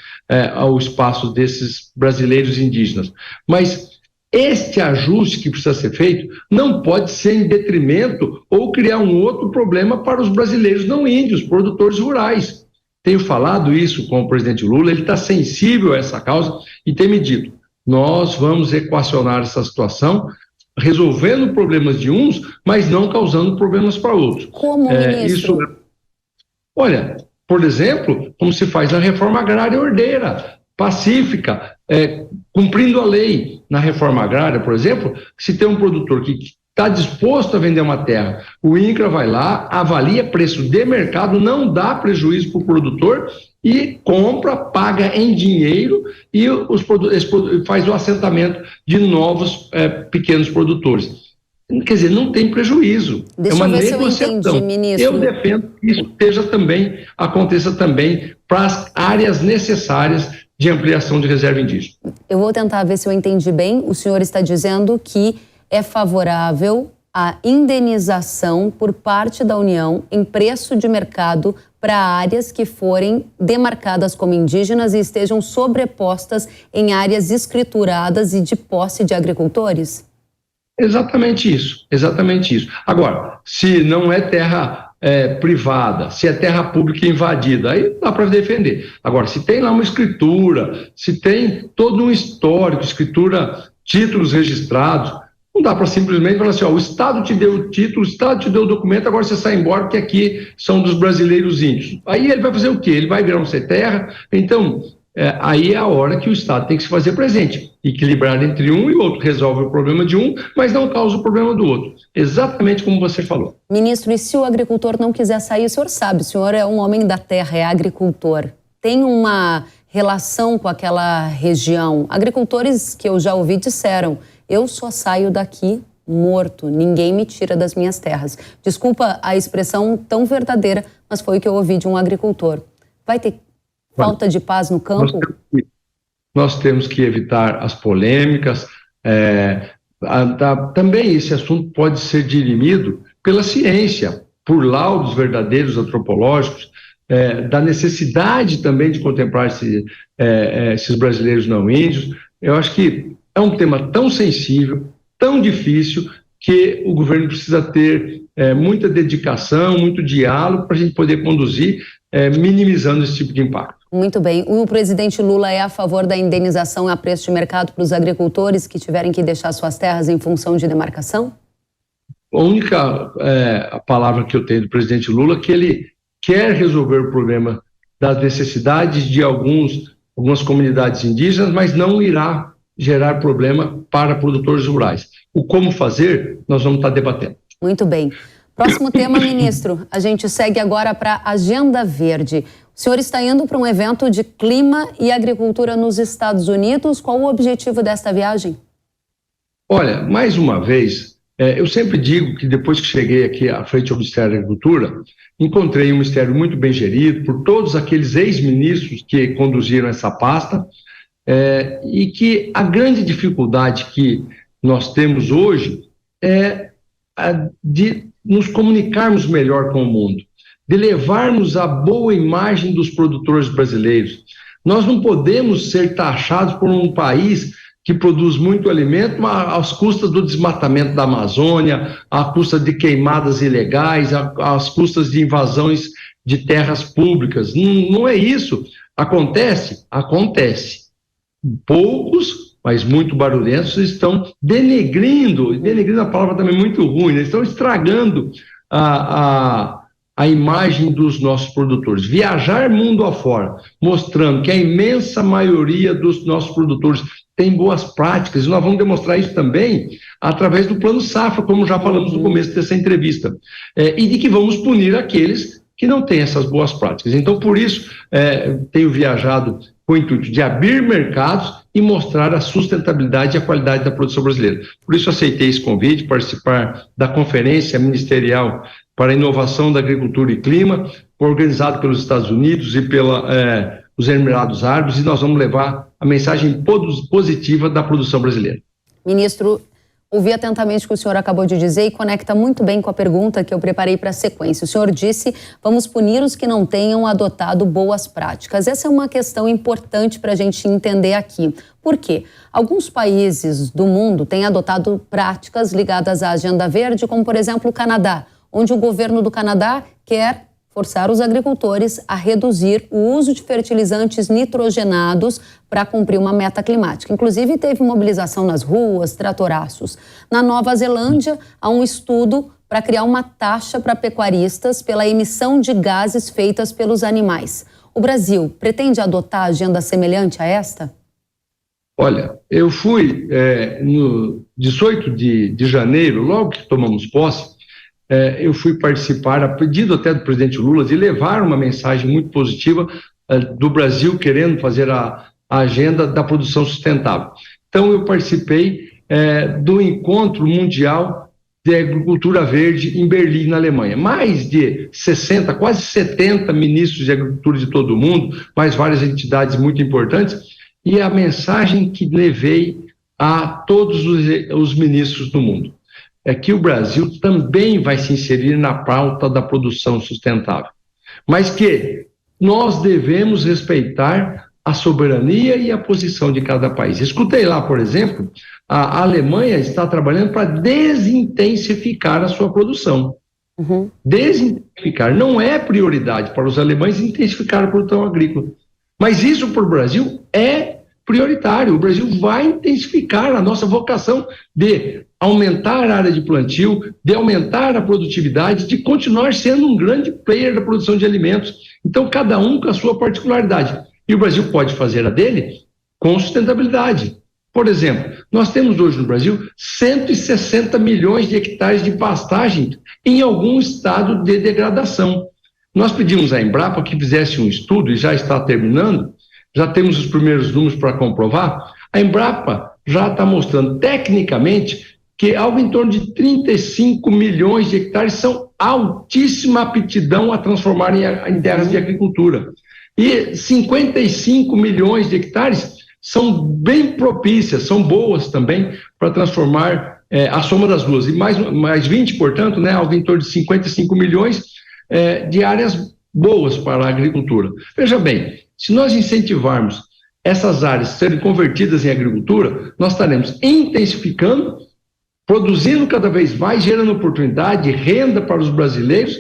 o espaço desses brasileiros indígenas. Mas este ajuste que precisa ser feito não pode ser em detrimento ou criar um outro problema para os brasileiros não índios, produtores rurais. Tenho falado isso com o presidente Lula, ele está sensível a essa causa e tem me dito, nós vamos equacionar essa situação, resolvendo problemas de uns, mas não causando problemas para outros. Como, ministro? Olha, por exemplo, como se faz a reforma agrária ordeira, pacífica, cumprindo a lei. Na reforma agrária, por exemplo, se tem um produtor que está disposto a vender uma terra, o INCRA vai lá, avalia preço de mercado, não dá prejuízo para o produtor e compra, paga em dinheiro e faz o assentamento de novos pequenos produtores. Quer dizer, não tem prejuízo. Deixa uma eu ver negociação. Se eu entendi, ministro. Eu defendo que isso aconteça também para as áreas necessárias de ampliação de reserva indígena. Eu vou tentar ver se eu entendi bem. O senhor está dizendo que é favorável à indenização por parte da União em preço de mercado para áreas que forem demarcadas como indígenas e estejam sobrepostas em áreas escrituradas e de posse de agricultores? Exatamente isso. Agora, se não é terra privada, se é terra pública invadida, aí dá para defender. Agora, se tem lá uma escritura, se tem todo um histórico, escritura, títulos registrados, não dá para simplesmente falar assim, o Estado te deu o título, o Estado te deu o documento, agora você sai embora, porque aqui são dos brasileiros índios. Aí ele vai fazer o quê? Ele vai virar um sem terra? Então, aí é a hora que o Estado tem que se fazer presente, equilibrar entre um e outro, resolve o problema de um, mas não causa o problema do outro. Exatamente como você falou. Ministro, e se o agricultor não quiser sair, o senhor sabe, o senhor é um homem da terra, é agricultor. Tem uma relação com aquela região. Agricultores que eu já ouvi disseram, eu só saio daqui morto, ninguém me tira das minhas terras. Desculpa a expressão tão verdadeira, mas foi o que eu ouvi de um agricultor. Vai ter falta de paz no campo? Nós temos que evitar as polêmicas. Também esse assunto pode ser dirimido pela ciência, por laudos verdadeiros antropológicos, da necessidade também de contemplar esses brasileiros não índios. Eu acho que é um tema tão sensível, tão difícil, que o governo precisa ter muita dedicação, muito diálogo para a gente poder conduzir, minimizando esse tipo de impacto. Muito bem. O presidente Lula é a favor da indenização a preço de mercado para os agricultores que tiverem que deixar suas terras em função de demarcação? a única a palavra que eu tenho do presidente Lula é que ele quer resolver o problema das necessidades de algumas comunidades indígenas, mas não irá gerar problema para produtores rurais. O como fazer, nós vamos estar debatendo. Muito bem. Próximo tema, ministro. A gente segue agora para a Agenda Verde. O senhor está indo para um evento de clima e agricultura nos Estados Unidos. Qual o objetivo desta viagem? Olha, mais uma vez, eu sempre digo que depois que cheguei aqui à frente do Ministério da Agricultura, encontrei um ministério muito bem gerido por todos aqueles ex-ministros que conduziram essa pasta, e que a grande dificuldade que nós temos hoje é a de nos comunicarmos melhor com o mundo, de levarmos a boa imagem dos produtores brasileiros. Nós não podemos ser taxados por um país que produz muito alimento às custas do desmatamento da Amazônia, às custas de queimadas ilegais, às custas de invasões de terras públicas. Não é isso. Acontece? Acontece. Poucos, mas muito barulhentos, estão denegrindo a palavra também muito ruim, né? Estão estragando a imagem dos nossos produtores. Viajar mundo afora, mostrando que a imensa maioria dos nossos produtores tem boas práticas, e nós vamos demonstrar isso também através do Plano Safra, como já falamos no começo dessa entrevista, e de que vamos punir aqueles que não têm essas boas práticas. Então, por isso, tenho viajado com o intuito de abrir mercados e mostrar a sustentabilidade e a qualidade da produção brasileira. Por isso, aceitei esse convite, participar da Conferência Ministerial para a Inovação da Agricultura e Clima, organizado pelos Estados Unidos e pelos Emirados Árabes, e nós vamos levar a mensagem positiva da produção brasileira. Ministro, ouvi atentamente o que o senhor acabou de dizer e conecta muito bem com a pergunta que eu preparei para a sequência. O senhor disse, vamos punir os que não tenham adotado boas práticas. Essa é uma questão importante para a gente entender aqui. Por quê? Alguns países do mundo têm adotado práticas ligadas à Agenda Verde, como, por exemplo, o Canadá, onde o governo do Canadá quer forçar os agricultores a reduzir o uso de fertilizantes nitrogenados para cumprir uma meta climática. Inclusive, teve mobilização nas ruas, tratoraços. Na Nova Zelândia, há um estudo para criar uma taxa para pecuaristas pela emissão de gases feitas pelos animais. O Brasil pretende adotar agenda semelhante a esta? Olha, eu fui no 18 de janeiro, logo que tomamos posse, eu fui participar, a pedido até do presidente Lula, de levar uma mensagem muito positiva do Brasil querendo fazer a agenda da produção sustentável. Então, eu participei do Encontro Mundial de Agricultura Verde em Berlim, na Alemanha. Mais de 60, quase 70 ministros de agricultura de todo o mundo, mais várias entidades muito importantes, e a mensagem que levei a todos os ministros do mundo é que o Brasil também vai se inserir na pauta da produção sustentável, mas que nós devemos respeitar a soberania e a posição de cada país. Escutei lá, por exemplo, a Alemanha está trabalhando para desintensificar a sua produção. Desintensificar. Não é prioridade para os alemães intensificar a produção agrícola, mas isso para o Brasil é prioritário. O Brasil vai intensificar a nossa vocação de aumentar a área de plantio, de aumentar a produtividade, de continuar sendo um grande player da produção de alimentos. Então, cada um com a sua particularidade. E o Brasil pode fazer a dele com sustentabilidade. Por exemplo, nós temos hoje no Brasil 160 milhões de hectares de pastagem em algum estado de degradação. Nós pedimos à Embrapa que fizesse um estudo, e já está terminando, já temos os primeiros números para comprovar. A Embrapa já está mostrando tecnicamente que algo em torno de 35 milhões de hectares são altíssima aptidão a transformar em terras de agricultura. E 55 milhões de hectares são bem propícias, são boas também para transformar a soma das duas. E mais 20, portanto, né, algo em torno de 55 milhões de áreas boas para a agricultura. Veja bem, se nós incentivarmos essas áreas serem convertidas em agricultura, nós estaremos intensificando, produzindo cada vez mais, gerando oportunidade, renda para os brasileiros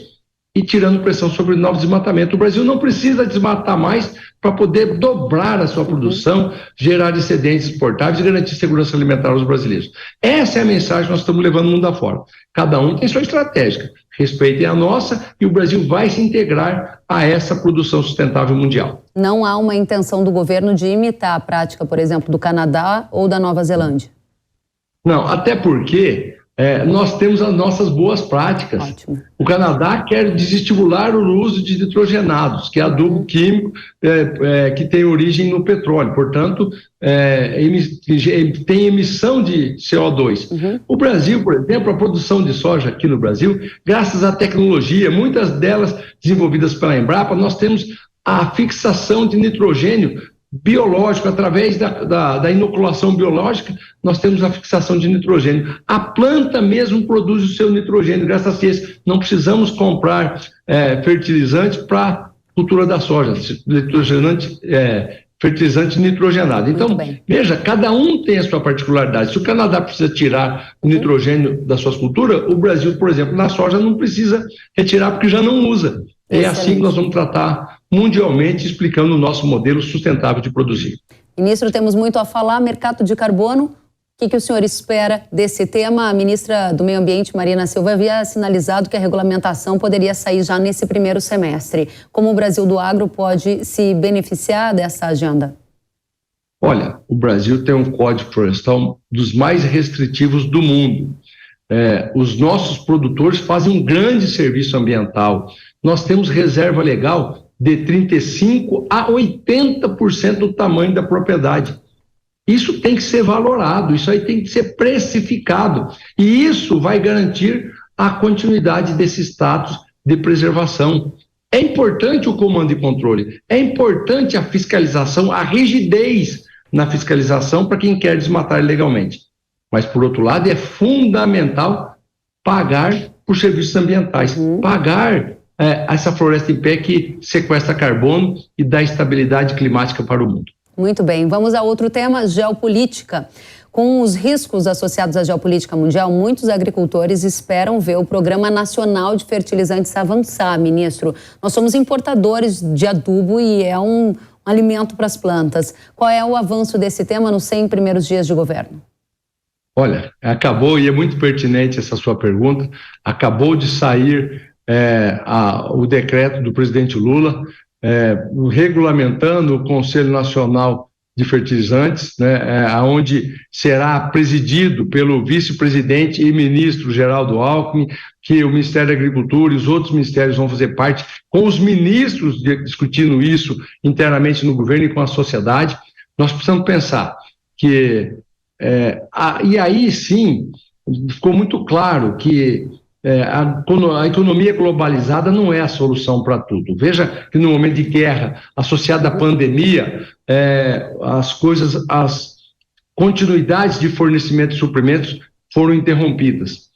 e tirando pressão sobre o novo desmatamento. O Brasil não precisa desmatar mais para poder dobrar a sua produção, gerar excedentes exportáveis e garantir segurança alimentar aos brasileiros. Essa é a mensagem que nós estamos levando o mundo afora. Cada um tem sua estratégia. Respeitem a nossa e o Brasil vai se integrar a essa produção sustentável mundial. Não há uma intenção do governo de imitar a prática, por exemplo, do Canadá ou da Nova Zelândia? Não, até porque nós temos as nossas boas práticas. Ótimo. O Canadá quer desestimular o uso de nitrogenados, que é adubo químico que tem origem no petróleo, portanto, tem emissão de CO2. O Brasil, por exemplo, a produção de soja aqui no Brasil, graças à tecnologia, muitas delas desenvolvidas pela Embrapa, nós temos a fixação de nitrogênio biológico, através da inoculação biológica, nós temos a fixação de nitrogênio. A planta mesmo produz o seu nitrogênio, graças a isso. Não precisamos comprar fertilizantes para a cultura da soja, fertilizante nitrogenado. Então, veja, cada um tem a sua particularidade. Se o Canadá precisa tirar o nitrogênio das suas culturas, o Brasil, por exemplo, na soja não precisa retirar porque já não usa. É assim que nós vamos tratar mundialmente, explicando o nosso modelo sustentável de produzir. Ministro, temos muito a falar. Mercado de carbono, o que o senhor espera desse tema? A ministra do Meio Ambiente, Marina Silva, havia sinalizado que a regulamentação poderia sair já nesse primeiro semestre. Como o Brasil do Agro pode se beneficiar dessa agenda? Olha, o Brasil tem um código florestal dos mais restritivos do mundo. Os nossos produtores fazem um grande serviço ambiental. Nós temos reserva legal de 35% a 80% do tamanho da propriedade. Isso tem que ser valorado, isso aí tem que ser precificado. E isso vai garantir a continuidade desse status de preservação. É importante o comando e controle, é importante a fiscalização, a rigidez na fiscalização para quem quer desmatar ilegalmente. Mas, por outro lado, é fundamental pagar por serviços ambientais, pagar essa floresta em pé que sequestra carbono e dá estabilidade climática para o mundo. Muito bem, vamos a outro tema, geopolítica. Com os riscos associados à geopolítica mundial, muitos agricultores esperam ver o Programa Nacional de Fertilizantes avançar, ministro. Nós somos importadores de adubo e é um alimento para as plantas. Qual é o avanço desse tema nos 100 primeiros dias de governo? Olha, acabou, e é muito pertinente essa sua pergunta, acabou de sair o decreto do presidente Lula regulamentando o Conselho Nacional de Fertilizantes, onde será presidido pelo vice-presidente e ministro Geraldo Alckmin, que o Ministério da Agricultura e os outros ministérios vão fazer parte, com os ministros discutindo isso internamente no governo e com a sociedade. Nós precisamos pensar que e aí sim ficou muito claro que a economia globalizada não é a solução para tudo. Veja que no momento de guerra associada à pandemia, as continuidades de fornecimento de suprimentos foram interrompidas.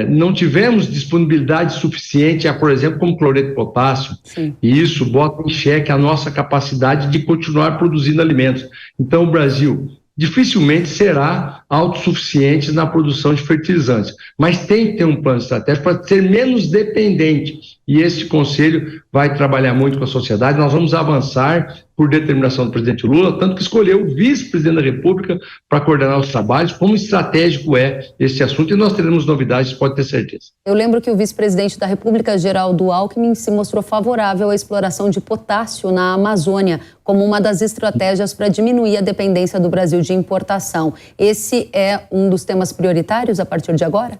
Não tivemos disponibilidade suficiente, por exemplo, como cloreto de potássio. Sim. E isso bota em xeque a nossa capacidade de continuar produzindo alimentos. Então, o Brasil dificilmente será autossuficiente na produção de fertilizantes, mas tem que ter um plano estratégico para ser menos dependente, e esse conselho vai trabalhar muito com a sociedade. Nós vamos avançar por determinação do presidente Lula, tanto que escolheu o vice-presidente da República para coordenar os trabalhos. Como estratégico é esse assunto, e nós teremos novidades, pode ter certeza. Eu lembro que o vice-presidente da República, Geraldo Alckmin, se mostrou favorável à exploração de potássio na Amazônia como uma das estratégias para diminuir a dependência do Brasil de importação. Esse é um dos temas prioritários a partir de agora?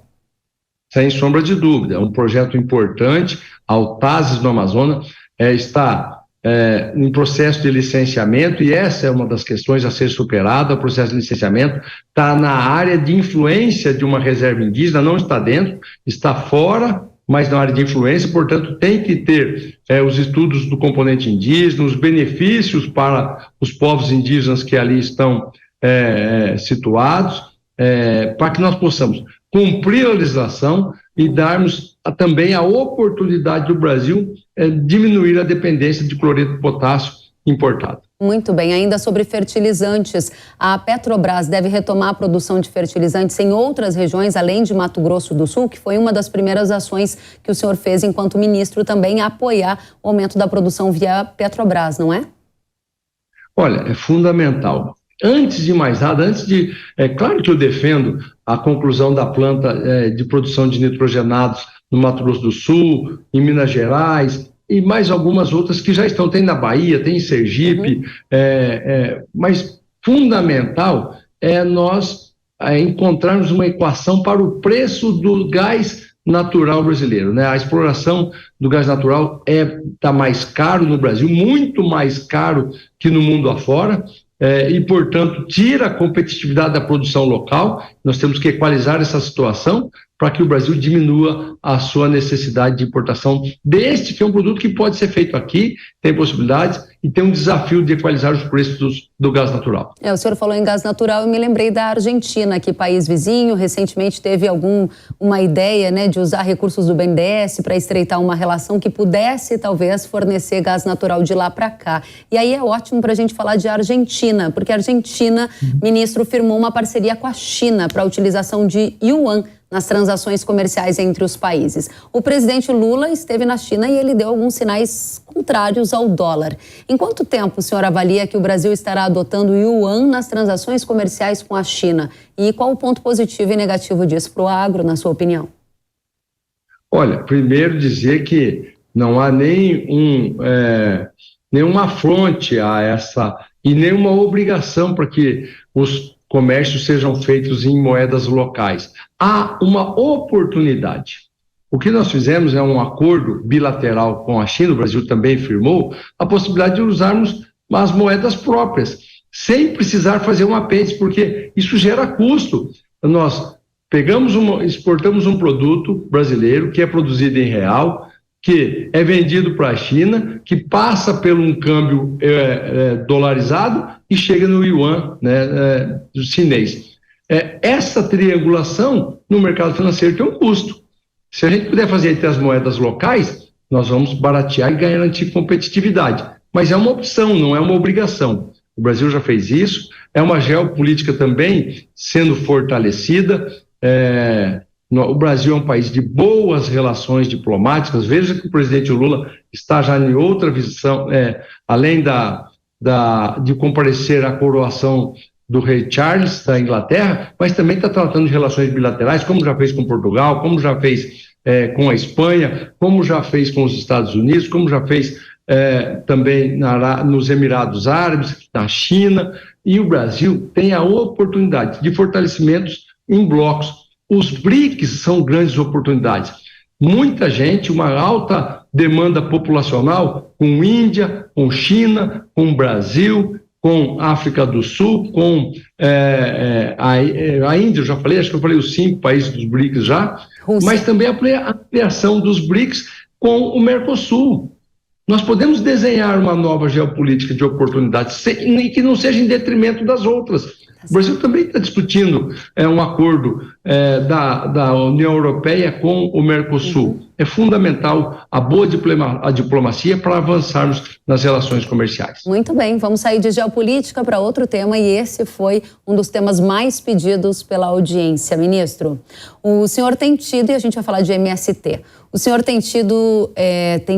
Sem sombra de dúvida, é um projeto importante. A Autazes no Amazonas está em processo de licenciamento, e essa é uma das questões a ser superada. O processo de licenciamento está na área de influência de uma reserva indígena, não está dentro, está fora, mas na área de influência, portanto tem que ter os estudos do componente indígena, os benefícios para os povos indígenas que ali estão situados, para que nós possamos cumprir a legislação e darmos também a oportunidade do Brasil diminuir a dependência de cloreto de potássio importado. Muito bem, ainda sobre fertilizantes, a Petrobras deve retomar a produção de fertilizantes em outras regiões, além de Mato Grosso do Sul, que foi uma das primeiras ações que o senhor fez enquanto ministro, também apoiar o aumento da produção via Petrobras, não é? Olha, é fundamental. Antes de mais nada, claro que eu defendo a conclusão da planta de produção de nitrogenados no Mato Grosso do Sul, em Minas Gerais, e mais algumas outras que já estão, tem na Bahia, tem em Sergipe, mas fundamental é nós encontrarmos uma equação para o preço do gás natural brasileiro, né? A exploração do gás natural está mais caro no Brasil, muito mais caro que no mundo afora, e, portanto, tira a competitividade da produção local. Nós temos que equalizar essa situação para que o Brasil diminua a sua necessidade de importação deste, que é um produto que pode ser feito aqui, tem possibilidades e tem um desafio de equalizar os preços do gás natural. O senhor falou em gás natural e me lembrei da Argentina, que país vizinho, recentemente teve uma ideia, né, de usar recursos do BNDES para estreitar uma relação que pudesse, talvez, fornecer gás natural de lá para cá. E aí é ótimo para a gente falar de Argentina, porque a Argentina, ministro, firmou uma parceria com a China para a utilização de yuan nas transações comerciais entre os países. O presidente Lula esteve na China e ele deu alguns sinais contrários ao dólar. Em quanto tempo o senhor avalia que o Brasil estará adotando o yuan nas transações comerciais com a China? E qual o ponto positivo e negativo disso para o agro, na sua opinião? Olha, primeiro dizer que não há nenhuma afronte a essa e nenhuma obrigação para que os comércios sejam feitos em moedas locais. Há uma oportunidade. O que nós fizemos é um acordo bilateral com a China, o Brasil também firmou, a possibilidade de usarmos as moedas próprias, sem precisar fazer um apêndice, porque isso gera custo. Nós exportamos um produto brasileiro que é produzido em real, que é vendido para a China, que passa por um câmbio dolarizado e chega no yuan, né, chinês. Essa triangulação no mercado financeiro tem um custo. Se a gente puder fazer entre as moedas locais, nós vamos baratear e garantir competitividade. Mas é uma opção, não é uma obrigação. O Brasil já fez isso, é uma geopolítica também sendo fortalecida. O Brasil é um país de boas relações diplomáticas. Veja que o presidente Lula está já em outra visão, além de comparecer à coroação do rei Charles da Inglaterra, mas também está tratando de relações bilaterais, como já fez com Portugal, como já fez com a Espanha, como já fez com os Estados Unidos, como já fez também nos Emirados Árabes, na China. E o Brasil tem a oportunidade de fortalecimentos em blocos. Os BRICS são grandes oportunidades. Muita gente, uma alta demanda populacional com Índia, com China, com Brasil, com África do Sul, com a Índia, eu já falei, acho que eu falei os 5 países dos BRICS já, Rússia. Mas também a ampliação dos BRICS com o Mercosul. Nós podemos desenhar uma nova geopolítica de oportunidades e que não seja em detrimento das outras. O Brasil também está discutindo um acordo da União Europeia com o Mercosul. É fundamental a boa diplomacia para avançarmos nas relações comerciais. Muito bem, vamos sair de geopolítica para outro tema e esse foi um dos temas mais pedidos pela audiência. Ministro, o senhor tem tido, e a gente vai falar de MST, o senhor tem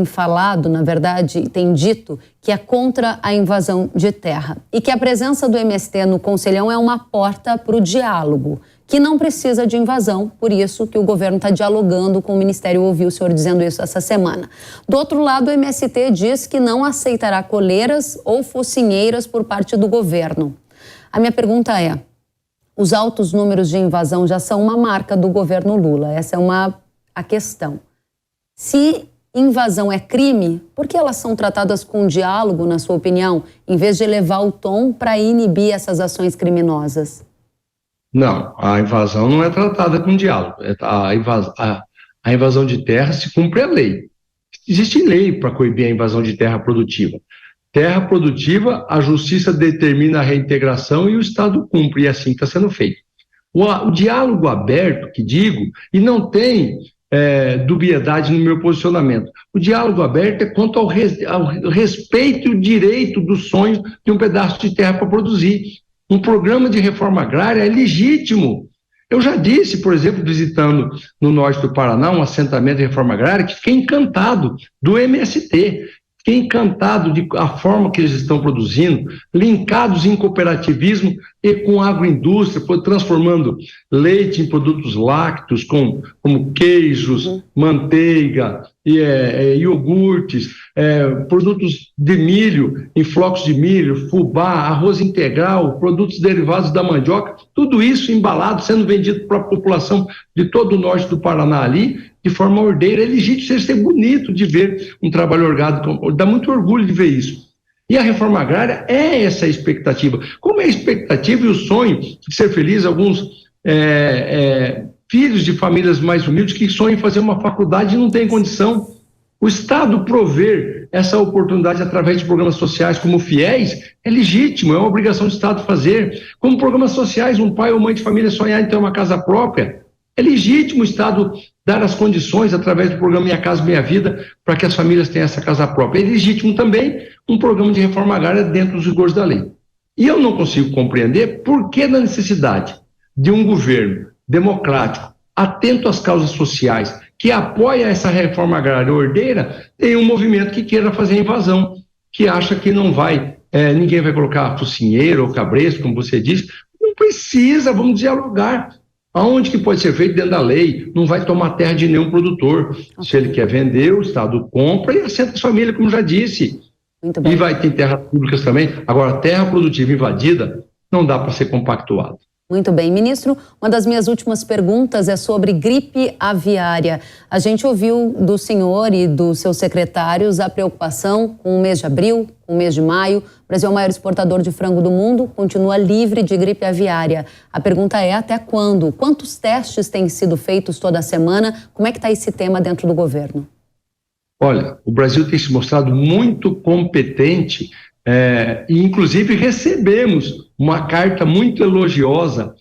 falado, na verdade, tem dito que é contra a invasão de terra e que a presença do MST no Conselhão é uma porta para o diálogo, que não precisa de invasão, por isso que o governo está dialogando com o Ministério, ouviu o senhor dizendo isso essa semana. Do outro lado, o MST diz que não aceitará coleiras ou focinheiras por parte do governo. A minha pergunta é, os altos números de invasão já são uma marca do governo Lula, essa é a questão. Se invasão é crime, por que elas são tratadas com diálogo, na sua opinião, em vez de elevar o tom para inibir essas ações criminosas? Não, a invasão não é tratada com diálogo. A invasão de terra se cumpre a lei. Existe lei para coibir a invasão de terra produtiva. Terra produtiva, a justiça determina a reintegração e o Estado cumpre, e assim está sendo feito. O diálogo aberto, que digo, e não tem dubiedade no meu posicionamento. O diálogo aberto é quanto ao respeito e o direito do sonho de um pedaço de terra para produzir. Um programa de reforma agrária é legítimo. Eu já disse, por exemplo, visitando no norte do Paraná um assentamento de reforma agrária, que fiquei encantado do MST. Fiquei encantado a forma que eles estão produzindo, linkados em cooperativismo e com agroindústria, transformando leite em produtos lácteos, como queijos, manteiga, iogurtes, produtos de milho, em flocos de milho, fubá, arroz integral, produtos derivados da mandioca, tudo isso embalado, sendo vendido para a população de todo o norte do Paraná ali, de forma ordeira. É legítimo ser bonito de ver um trabalho orgânico, dá muito orgulho de ver isso. E a reforma agrária é essa expectativa. Como é a expectativa e o sonho de ser feliz, alguns filhos de famílias mais humildes que sonham em fazer uma faculdade e não têm condição. O Estado prover essa oportunidade através de programas sociais como o FIES é legítimo, é uma obrigação do Estado fazer. Como programas sociais, um pai ou mãe de família sonhar em ter uma casa própria, é legítimo o Estado dar as condições através do programa Minha Casa Minha Vida para que as famílias tenham essa casa própria. É legítimo também um programa de reforma agrária dentro dos rigores da lei. E eu não consigo compreender por que da necessidade de um governo democrático, atento às causas sociais, que apoia essa reforma agrária ordeira, tem um movimento que queira fazer a invasão, que acha que não vai, ninguém vai colocar focinheiro ou cabresto, como você disse. Não precisa, vamos dialogar. Aonde que pode ser feito? Dentro da lei. Não vai tomar terra de nenhum produtor. Se ele quer vender, o Estado compra e assenta as famílias, como já disse. Muito bem. E vai ter terras públicas também. Agora, terra produtiva invadida não dá para ser compactuado. Muito bem. Ministro, uma das minhas últimas perguntas é sobre gripe aviária. A gente ouviu do senhor e dos seus secretários a preocupação com o mês de abril, com o mês de maio. O Brasil é o maior exportador de frango do mundo, continua livre de gripe aviária. A pergunta é até quando? Quantos testes têm sido feitos toda semana? Como é que está esse tema dentro do governo? Olha, o Brasil tem se mostrado muito competente e inclusive recebemos uma carta muito elogiosa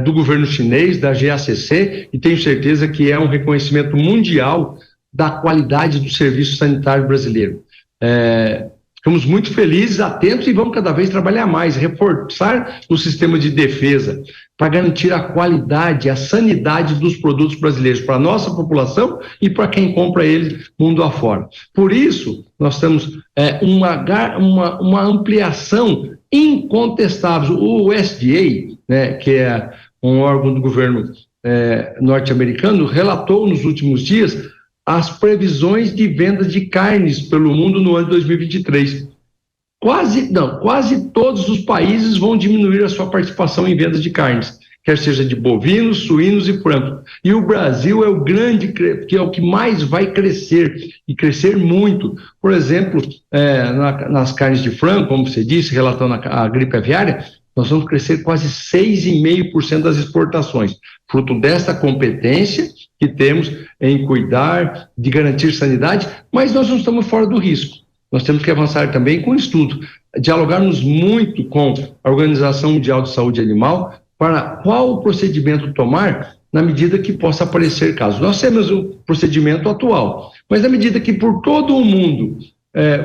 do governo chinês, da GACC, e tenho certeza que é um reconhecimento mundial da qualidade do serviço sanitário brasileiro. Ficamos muito felizes, atentos e vamos cada vez trabalhar mais, reforçar o sistema de defesa para garantir a qualidade, a sanidade dos produtos brasileiros para a nossa população e para quem compra eles mundo afora. Por isso, nós temos uma ampliação incontestável. O USDA, que é um órgão do governo norte-americano, relatou nos últimos dias as previsões de vendas de carnes pelo mundo no ano de 2023. Quase todos os países vão diminuir a sua participação em vendas de carnes, quer seja de bovinos, suínos e frangos. E o Brasil é o grande, que é o que mais vai crescer, e crescer muito. Por exemplo, nas carnes de frango, como você disse, relatando a gripe aviária, nós vamos crescer quase 6,5% das exportações, fruto dessa competência que temos em cuidar, de garantir sanidade, mas nós não estamos fora do risco. Nós temos que avançar também com o estudo, dialogarmos muito com a Organização Mundial de Saúde Animal para qual o procedimento tomar na medida que possa aparecer casos. Nós temos o procedimento atual, mas na medida que por todo o mundo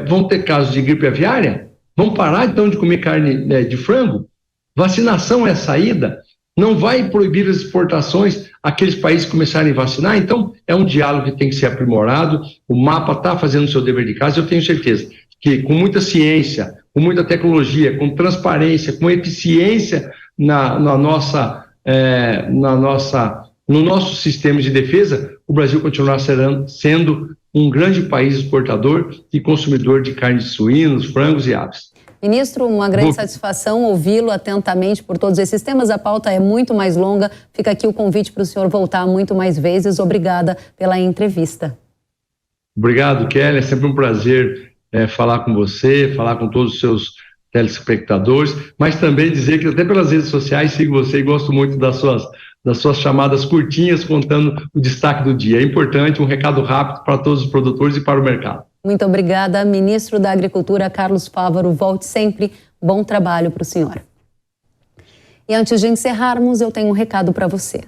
vão ter casos de gripe aviária, vão parar então de comer carne de frango? Vacinação é a saída? Não vai proibir as exportações aqueles países que começarem a vacinar? Então, é um diálogo que tem que ser aprimorado. O MAPA está fazendo o seu dever de casa. Eu tenho certeza que com muita ciência, com muita tecnologia, com transparência, com eficiência no nosso sistema de defesa, o Brasil continuará sendo um grande país exportador e consumidor de carne de suínos, frangos e aves. Ministro, uma grande satisfação ouvi-lo atentamente por todos esses temas. A pauta é muito mais longa. Fica aqui o convite para o senhor voltar muito mais vezes. Obrigada pela entrevista. Obrigado, Kelly. É sempre um prazer falar com você, falar com todos os seus telespectadores, mas também dizer que até pelas redes sociais sigo você e gosto muito das suas chamadas curtinhas contando o destaque do dia. É importante, um recado rápido para todos os produtores e para o mercado. Muito obrigada, ministro da Agricultura, Carlos Fávaro. Volte sempre. Bom trabalho para o senhor. E antes de encerrarmos, eu tenho um recado para você.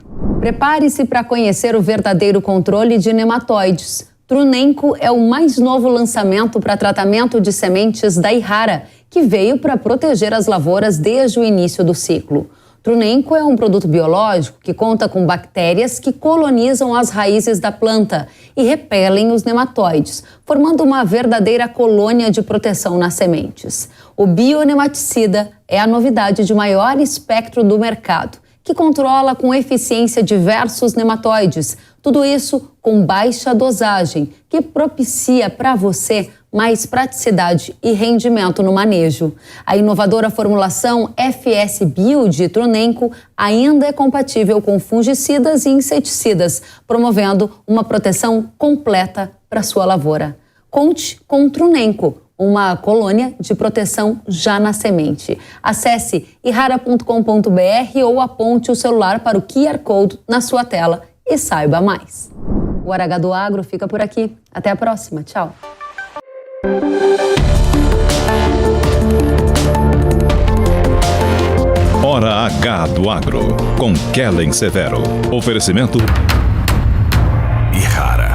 Prepare-se para conhecer o verdadeiro controle de nematóides. Trunenco é o mais novo lançamento para tratamento de sementes da Yara, que veio para proteger as lavouras desde o início do ciclo. Trunenco é um produto biológico que conta com bactérias que colonizam as raízes da planta e repelem os nematóides, formando uma verdadeira colônia de proteção nas sementes. O bionematicida é a novidade de maior espectro do mercado, que controla com eficiência diversos nematóides. Tudo isso com baixa dosagem, que propicia para você mais praticidade e rendimento no manejo. A inovadora formulação FS Bio de Trunenco ainda é compatível com fungicidas e inseticidas, promovendo uma proteção completa para sua lavoura. Conte com Trunenco, uma colônia de proteção já na semente. Acesse yara.com.br ou aponte o celular para o QR Code na sua tela e saiba mais. O Hora H do Agro fica por aqui. Até a próxima. Tchau. Hora H do Agro, com Kellen Severo. Oferecimento Yara.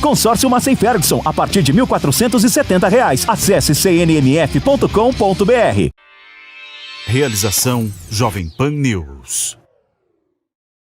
Consórcio Massey Ferguson, a partir de R$ 1.470. Acesse cnmf.com.br. Realização Jovem Pan News.